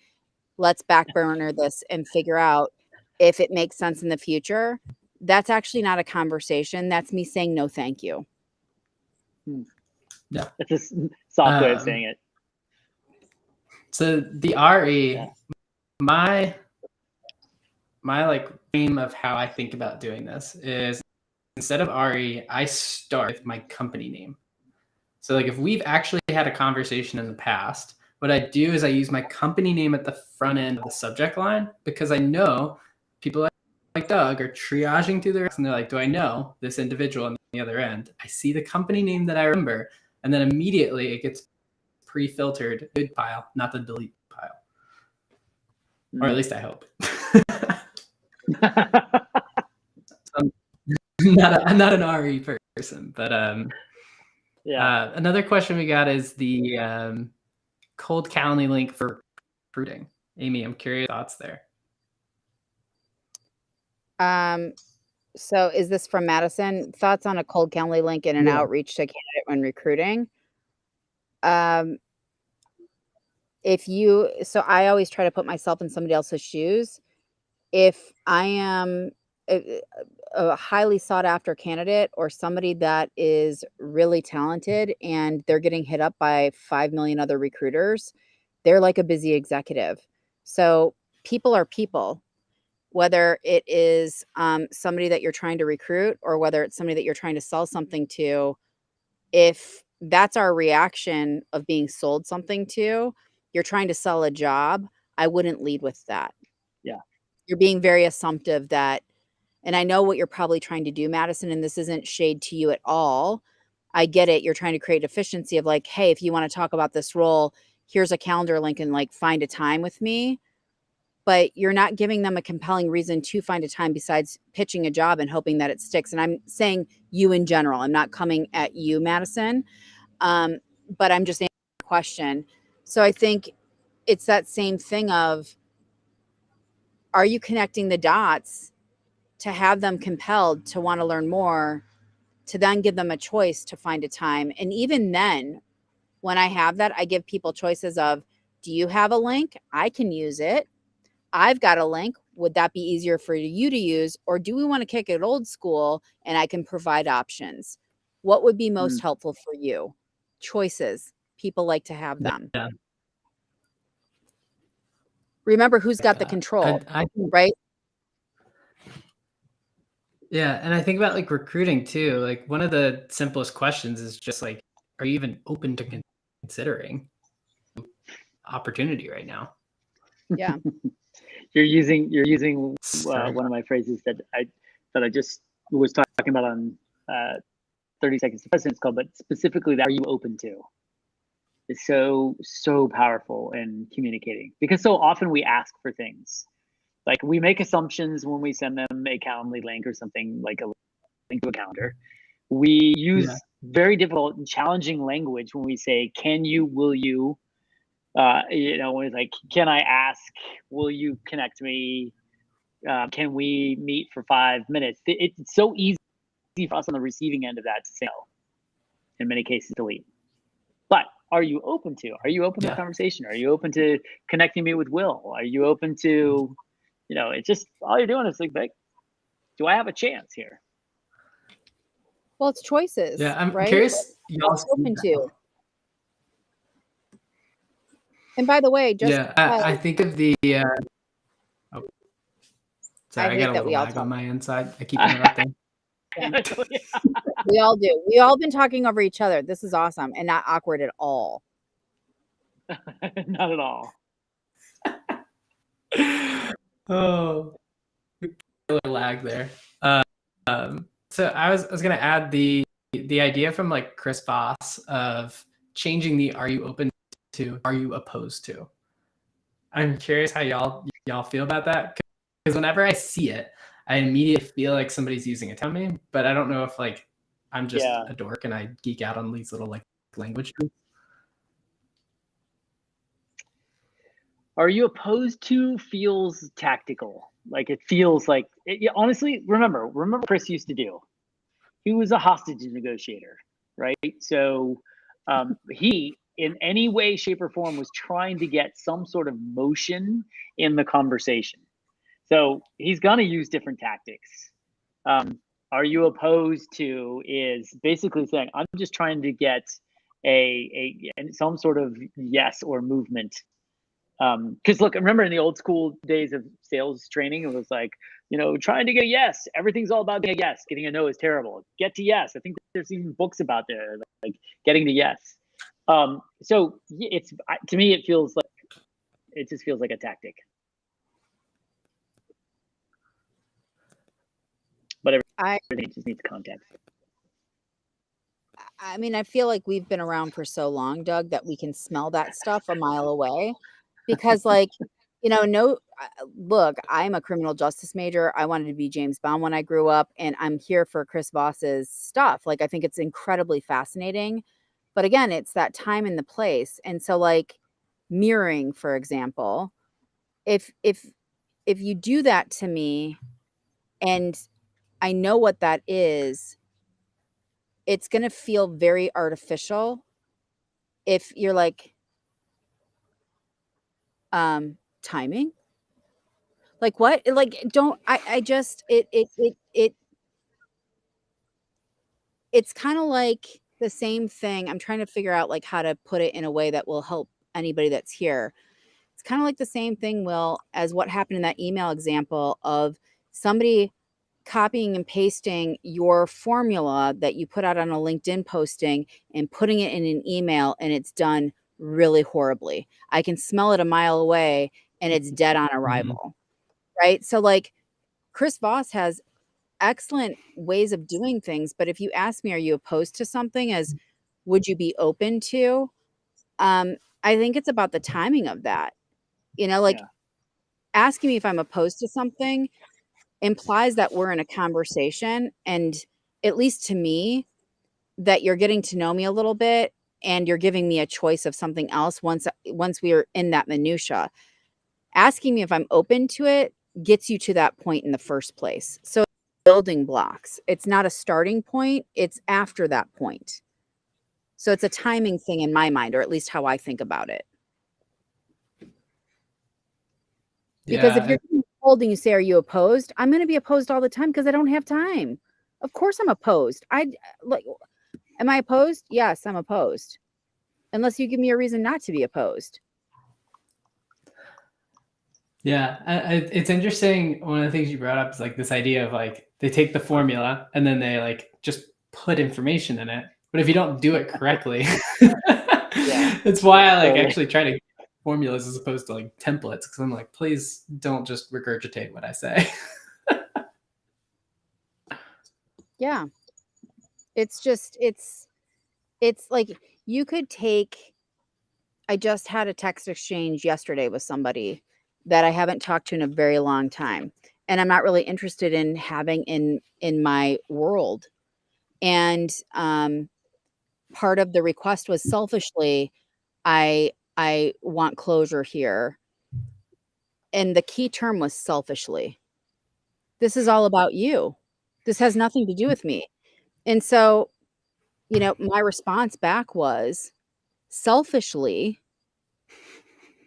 let's back burner this and figure out if it makes sense in the future. That's actually not a conversation. That's me saying no, thank you. Yeah, it's a soft way of saying it. So the RE, my like theme of how I think about doing this is, instead of RE, I start with my company name. So like if we've actually had a conversation in the past, what I do is I use my company name at the front end of the subject line, because I know people like Doug are triaging through their, and they're like, do I know this individual on the other end? I see the company name that I remember, and then immediately it gets pre-filtered good pile, not the delete pile. Or at least I hope. I'm not an RE person, but another question we got is the cold Calendly link for recruiting? Amy, I'm curious thoughts there. So is this from Madison? Thoughts on a cold Calendly link and an outreach to candidate when recruiting? So I always try to put myself in somebody else's shoes. If I am a highly sought after candidate or somebody that is really talented and they're getting hit up by 5 million other recruiters, they're like a busy executive. So people are people, whether it is somebody that you're trying to recruit or whether it's somebody that you're trying to sell something to. If that's our reaction of being sold something to, you're trying to sell a job, I wouldn't lead with that. Yeah. You're being very assumptive that, and I know what you're probably trying to do, Madison, and this isn't shade to you at all. I get it. You're trying to create efficiency of like, hey, if you want to talk about this role, here's a calendar link and like find a time with me. But you're not giving them a compelling reason to find a time besides pitching a job and hoping that it sticks. And I'm saying you in general. I'm not coming at you, Madison. But I'm just answering the question. So I think it's that same thing of, are you connecting the dots to have them compelled to want to learn more, to then give them a choice to find a time? And even then, when I have that, I give people choices of, do you have a link? I can use it. I've got a link. Would that be easier for you to use? Or do we want to kick it old school and I can provide options? What would be most helpful for you? Choices. People like to have them. Yeah. Remember who's got the control, right? Yeah. And I think about like recruiting too. Like one of the simplest questions is just like, are you even open to considering opportunity right now? Yeah. You're using one of my phrases that I just was talking about on 30 Seconds to President's Club, but specifically that, are you open to? Is so powerful in communicating, because so often we ask for things. Like we make assumptions when we send them a Calendly link or something like a link to a calendar. We use very difficult and challenging language when we say, can you, will you, when it's like, can I ask, will you connect me? Can we meet for 5 minutes? It's so easy for us on the receiving end of that to say no. In many cases, delete. But are you open to? Are you open to the conversation? Are you open to connecting me with Will? Are you open to, it's just, all you're doing is like, do I have a chance here? Well, it's choices. Yeah, I'm right? curious. Y'all open to. And by the way, just I think of the. Sorry, I got a little lag on my inside. I keep interrupting. We all do. We all been talking over each other. This is awesome and not awkward at all. Not at all. Oh, really lag there. So I was gonna add the idea from like Chris Voss of changing the "Are you open to? Are you opposed to?" I'm curious how y'all feel about that, because whenever I see it, I immediately feel like somebody's using it on me, but I don't know if like I'm just a dork and I geek out on these little like language groups. Are you opposed to feels tactical. Like it feels like, honestly, remember what Chris used to do. He was a hostage negotiator, right? So he, in any way, shape, or form, was trying to get some sort of motion in the conversation. So he's going to use different tactics. Are you opposed to is basically saying, I'm just trying to get some sort of yes or movement. Because look, remember in the old school days of sales training, it was like, trying to get a yes. Everything's all about getting a yes. Getting a no is terrible. Get to yes. I think there's even books about there, like getting to yes. So it's, to me, it just feels like a tactic. But everything just needs context. I mean, I feel like we've been around for so long, Doug, that we can smell that stuff a mile away. Because like, look, I'm a criminal justice major. I wanted to be James Bond when I grew up, and I'm here for Chris Voss's stuff. Like, I think it's incredibly fascinating. But again, it's that time and the place. And so like, mirroring, for example, if you do that to me and I know what that is, it's going to feel very artificial if you're like, timing? Like what? Like, don't, I just, it's kind of like the same thing. I'm trying to figure out like how to put it in a way that will help anybody that's here. It's kind of like the same thing, Will, as what happened in that email example of somebody copying and pasting your formula that you put out on a LinkedIn posting and putting it in an email, and it's done really horribly. I can smell it a mile away and it's dead on arrival. Right? So like Chris Voss has excellent ways of doing things, but if you ask me, are you opposed to something, as would you be open to? I think it's about the timing of that. Like asking me if I'm opposed to something implies that we're in a conversation, and at least to me, that you're getting to know me a little bit and you're giving me a choice of something else once we're in that minutia. Asking me if I'm open to it gets you to that point in the first place. So building blocks. It's not a starting point, it's after that point. So it's a timing thing in my mind, or at least how I think about it. Because if you're holding, you say, are you opposed? I'm going to be opposed all the time because I don't have time. Of course I'm opposed. Am I opposed? Yes, I'm opposed. Unless you give me a reason not to be opposed. Yeah, it's interesting. One of the things you brought up is like this idea of like they take the formula and then they like just put information in it. But if you don't do it correctly, it's why I like actually try to formulas as opposed to like templates, because I'm like, please don't just regurgitate what I say. Yeah. It's just, it's like you could take, I just had a text exchange yesterday with somebody that I haven't talked to in a very long time, and I'm not really interested in having in my world. And part of the request was selfishly, I want closure here. And the key term was selfishly. This is all about you. This has nothing to do with me. And so, my response back was selfishly,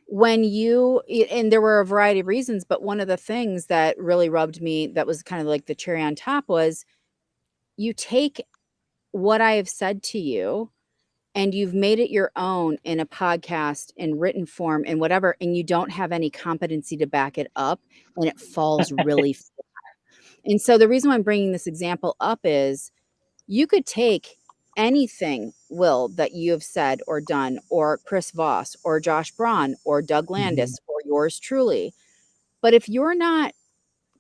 when you, and there were a variety of reasons, but one of the things that really rubbed me, that was kind of like the cherry on top, was you take what I have said to you and you've made it your own in a podcast, in written form, and whatever, and you don't have any competency to back it up, and it falls really flat. And so the reason why I'm bringing this example up is you could take anything, Will, that you have said or done, or Chris Voss, or Josh Braun, or Doug Landis, or yours truly. But if you're not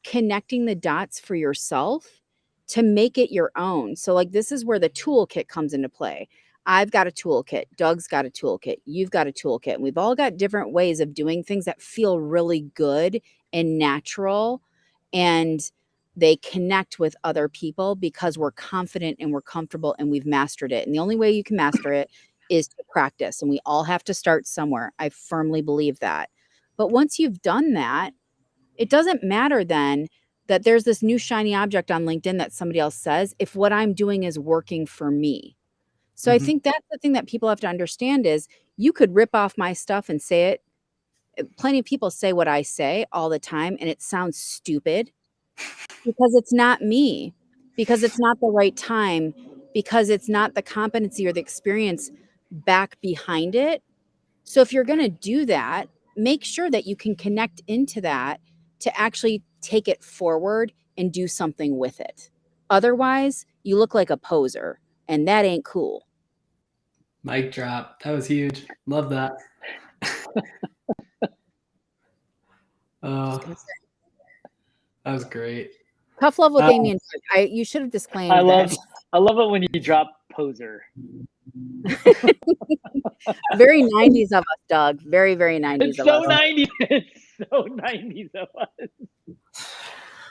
connecting the dots for yourself to make it your own. So like this is where the toolkit comes into play. I've got a toolkit. Doug's got a toolkit. You've got a toolkit. And we've all got different ways of doing things that feel really good and natural, and they connect with other people because we're confident and we're comfortable and we've mastered it. And the only way you can master it is to practice. And we all have to start somewhere. I firmly believe that. But once you've done that, it doesn't matter then that there's this new shiny object on LinkedIn that somebody else says, if what I'm doing is working for me. So I think that's the thing that people have to understand is you could rip off my stuff and say it. Plenty of people say what I say all the time, and it sounds stupid because it's not me, because it's not the right time, because it's not the competency or the experience back behind it. So if you're going to do that, make sure that you can connect into that to actually take it forward and do something with it. Otherwise, you look like a poser, and that ain't cool. Mic drop. That was huge. Love that. Oh, that was great. Tough love with Amy and Doug. You should have disclaimed I love that. it when you drop poser. Very 90s of us, Doug. Very, very 90s It's of so us. 90s. It's so 90s of us.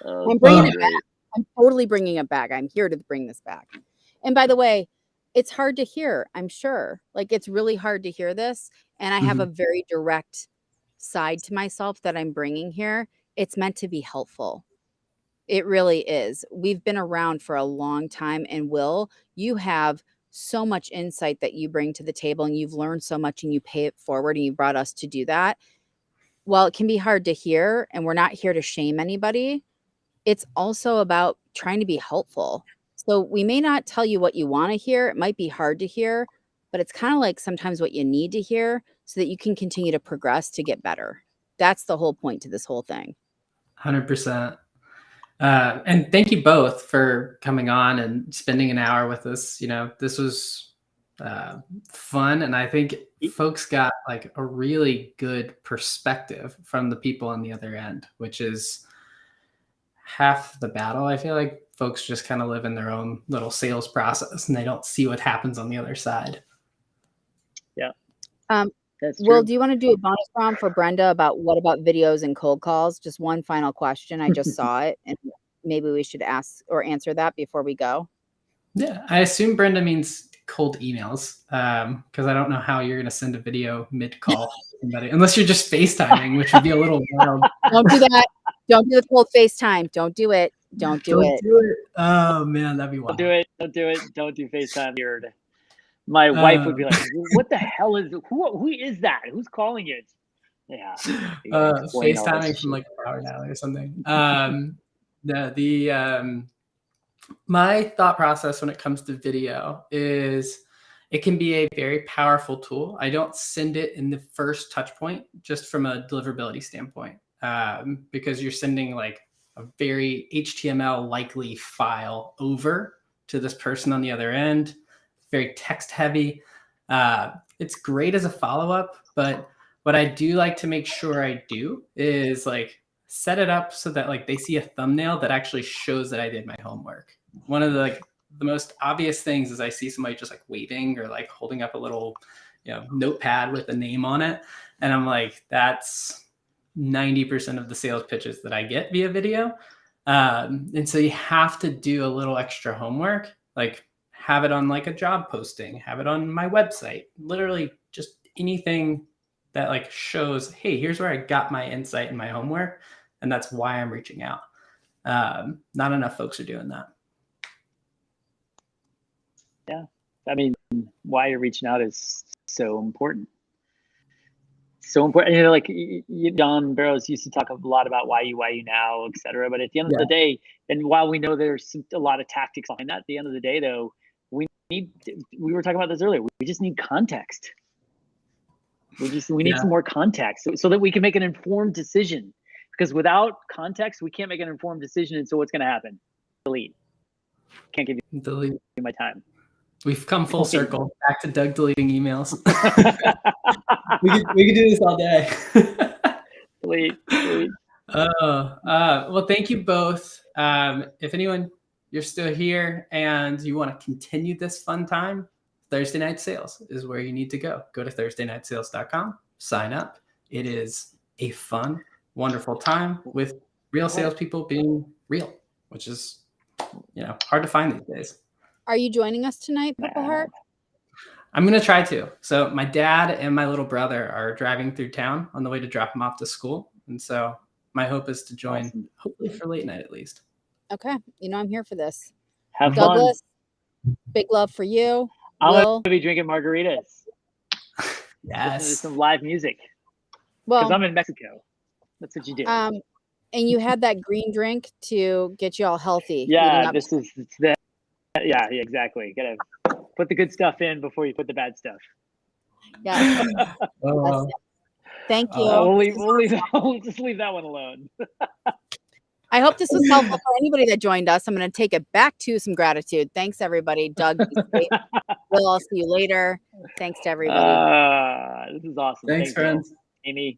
I'm bringing it back. I'm totally bringing it back. I'm here to bring this back. And by the way, it's hard to hear, I'm sure. Like, it's really hard to hear this. And I have a very direct side to myself that I'm bringing here. It's meant to be helpful. It really is. We've been around for a long time. And Will, you have so much insight that you bring to the table, and you've learned so much, and you pay it forward, and you brought us to do that. While it can be hard to hear, and we're not here to shame anybody, it's also about trying to be helpful. So we may not tell you what you want to hear. It might be hard to hear, but it's kind of like sometimes what you need to hear so that you can continue to progress to get better. That's the whole point to this whole thing. 100%. And thank you both for coming on and spending an hour with us. You know, this was fun, and I think folks got like a really good perspective from the people on the other end, which is half the battle. I feel like folks just kind of live in their own little sales process, and they don't see what happens on the other side. Yeah. That's true. Will, do you want to do a bonus round for Brenda about what about videos and cold calls? Just one final question. I just saw it, and maybe we should ask or answer that before we go. Yeah, I assume Brenda means cold emails, because I don't know how you're going to send a video mid-call to somebody, unless you're just FaceTiming, which would be a little wild. Don't do that. Don't do the cold FaceTime. Don't do it. Don't do it. Oh, man, that'd be wild. Don't do it. Don't do it. Don't do FaceTime. Weird. My wife would be like, "What the hell is who is that? Who's calling it?" Yeah, FaceTiming from like a power alley or something. My thought process when it comes to video is it can be a very powerful tool. I don't send it in the first touch point just from a deliverability standpoint, because you're sending like a very HTML likely file over to this person on the other end. Very text heavy. It's great as a follow-up, but what I do like to make sure I do is like set it up so that like they see a thumbnail that actually shows that I did my homework. One of the most obvious things is I see somebody just like waving or like holding up a little, notepad with a name on it. And I'm like, that's 90% of the sales pitches that I get via video. And so you have to do a little extra homework, like have it on like a job posting, have it on my website, literally just anything that like shows, hey, here's where I got my insight and my homework. And that's why I'm reaching out. Not enough folks are doing that. Yeah. I mean, why you're reaching out is so important. So important. Like John Barrows used to talk a lot about why you now, et cetera. But at the end of the day, and while we know there's a lot of tactics behind that, at the end of the day, though, we were talking about this earlier. We just need context. We need some more context so that we can make an informed decision. Because without context, we can't make an informed decision. And so what's going to happen? Delete. Can't give you my time. We've come full circle back to Doug deleting emails. we could do this all day. Delete. Well, thank you both. If anyone, you're still here and you want to continue this fun time, Thursday Night Sales is where you need to go. Go to thursdaynightsales.com, sign up. It is a fun, wonderful time with real salespeople being real, which is, hard to find these days. Are you joining us tonight, Purple Heart? I'm going to try to. So my dad and my little brother are driving through town on the way to drop them off to school. And so my hope is to join, hopefully for late night at least. Okay. I'm here for this. Have Douglas, fun. Big love for you. I'm going to be drinking margaritas. Yes. Some live music. Well, because I'm in Mexico. That's what you do. And you had that green drink to get you all healthy. Yeah, yeah, exactly. Gotta put the good stuff in before you put the bad stuff. Yeah. Thank you. We'll just leave that one alone. I hope this was helpful for anybody that joined us. I'm going to take it back to some gratitude. Thanks, everybody. Doug, Will, I'll see you later. Thanks to everybody. This is awesome. Thanks, friends. Amy.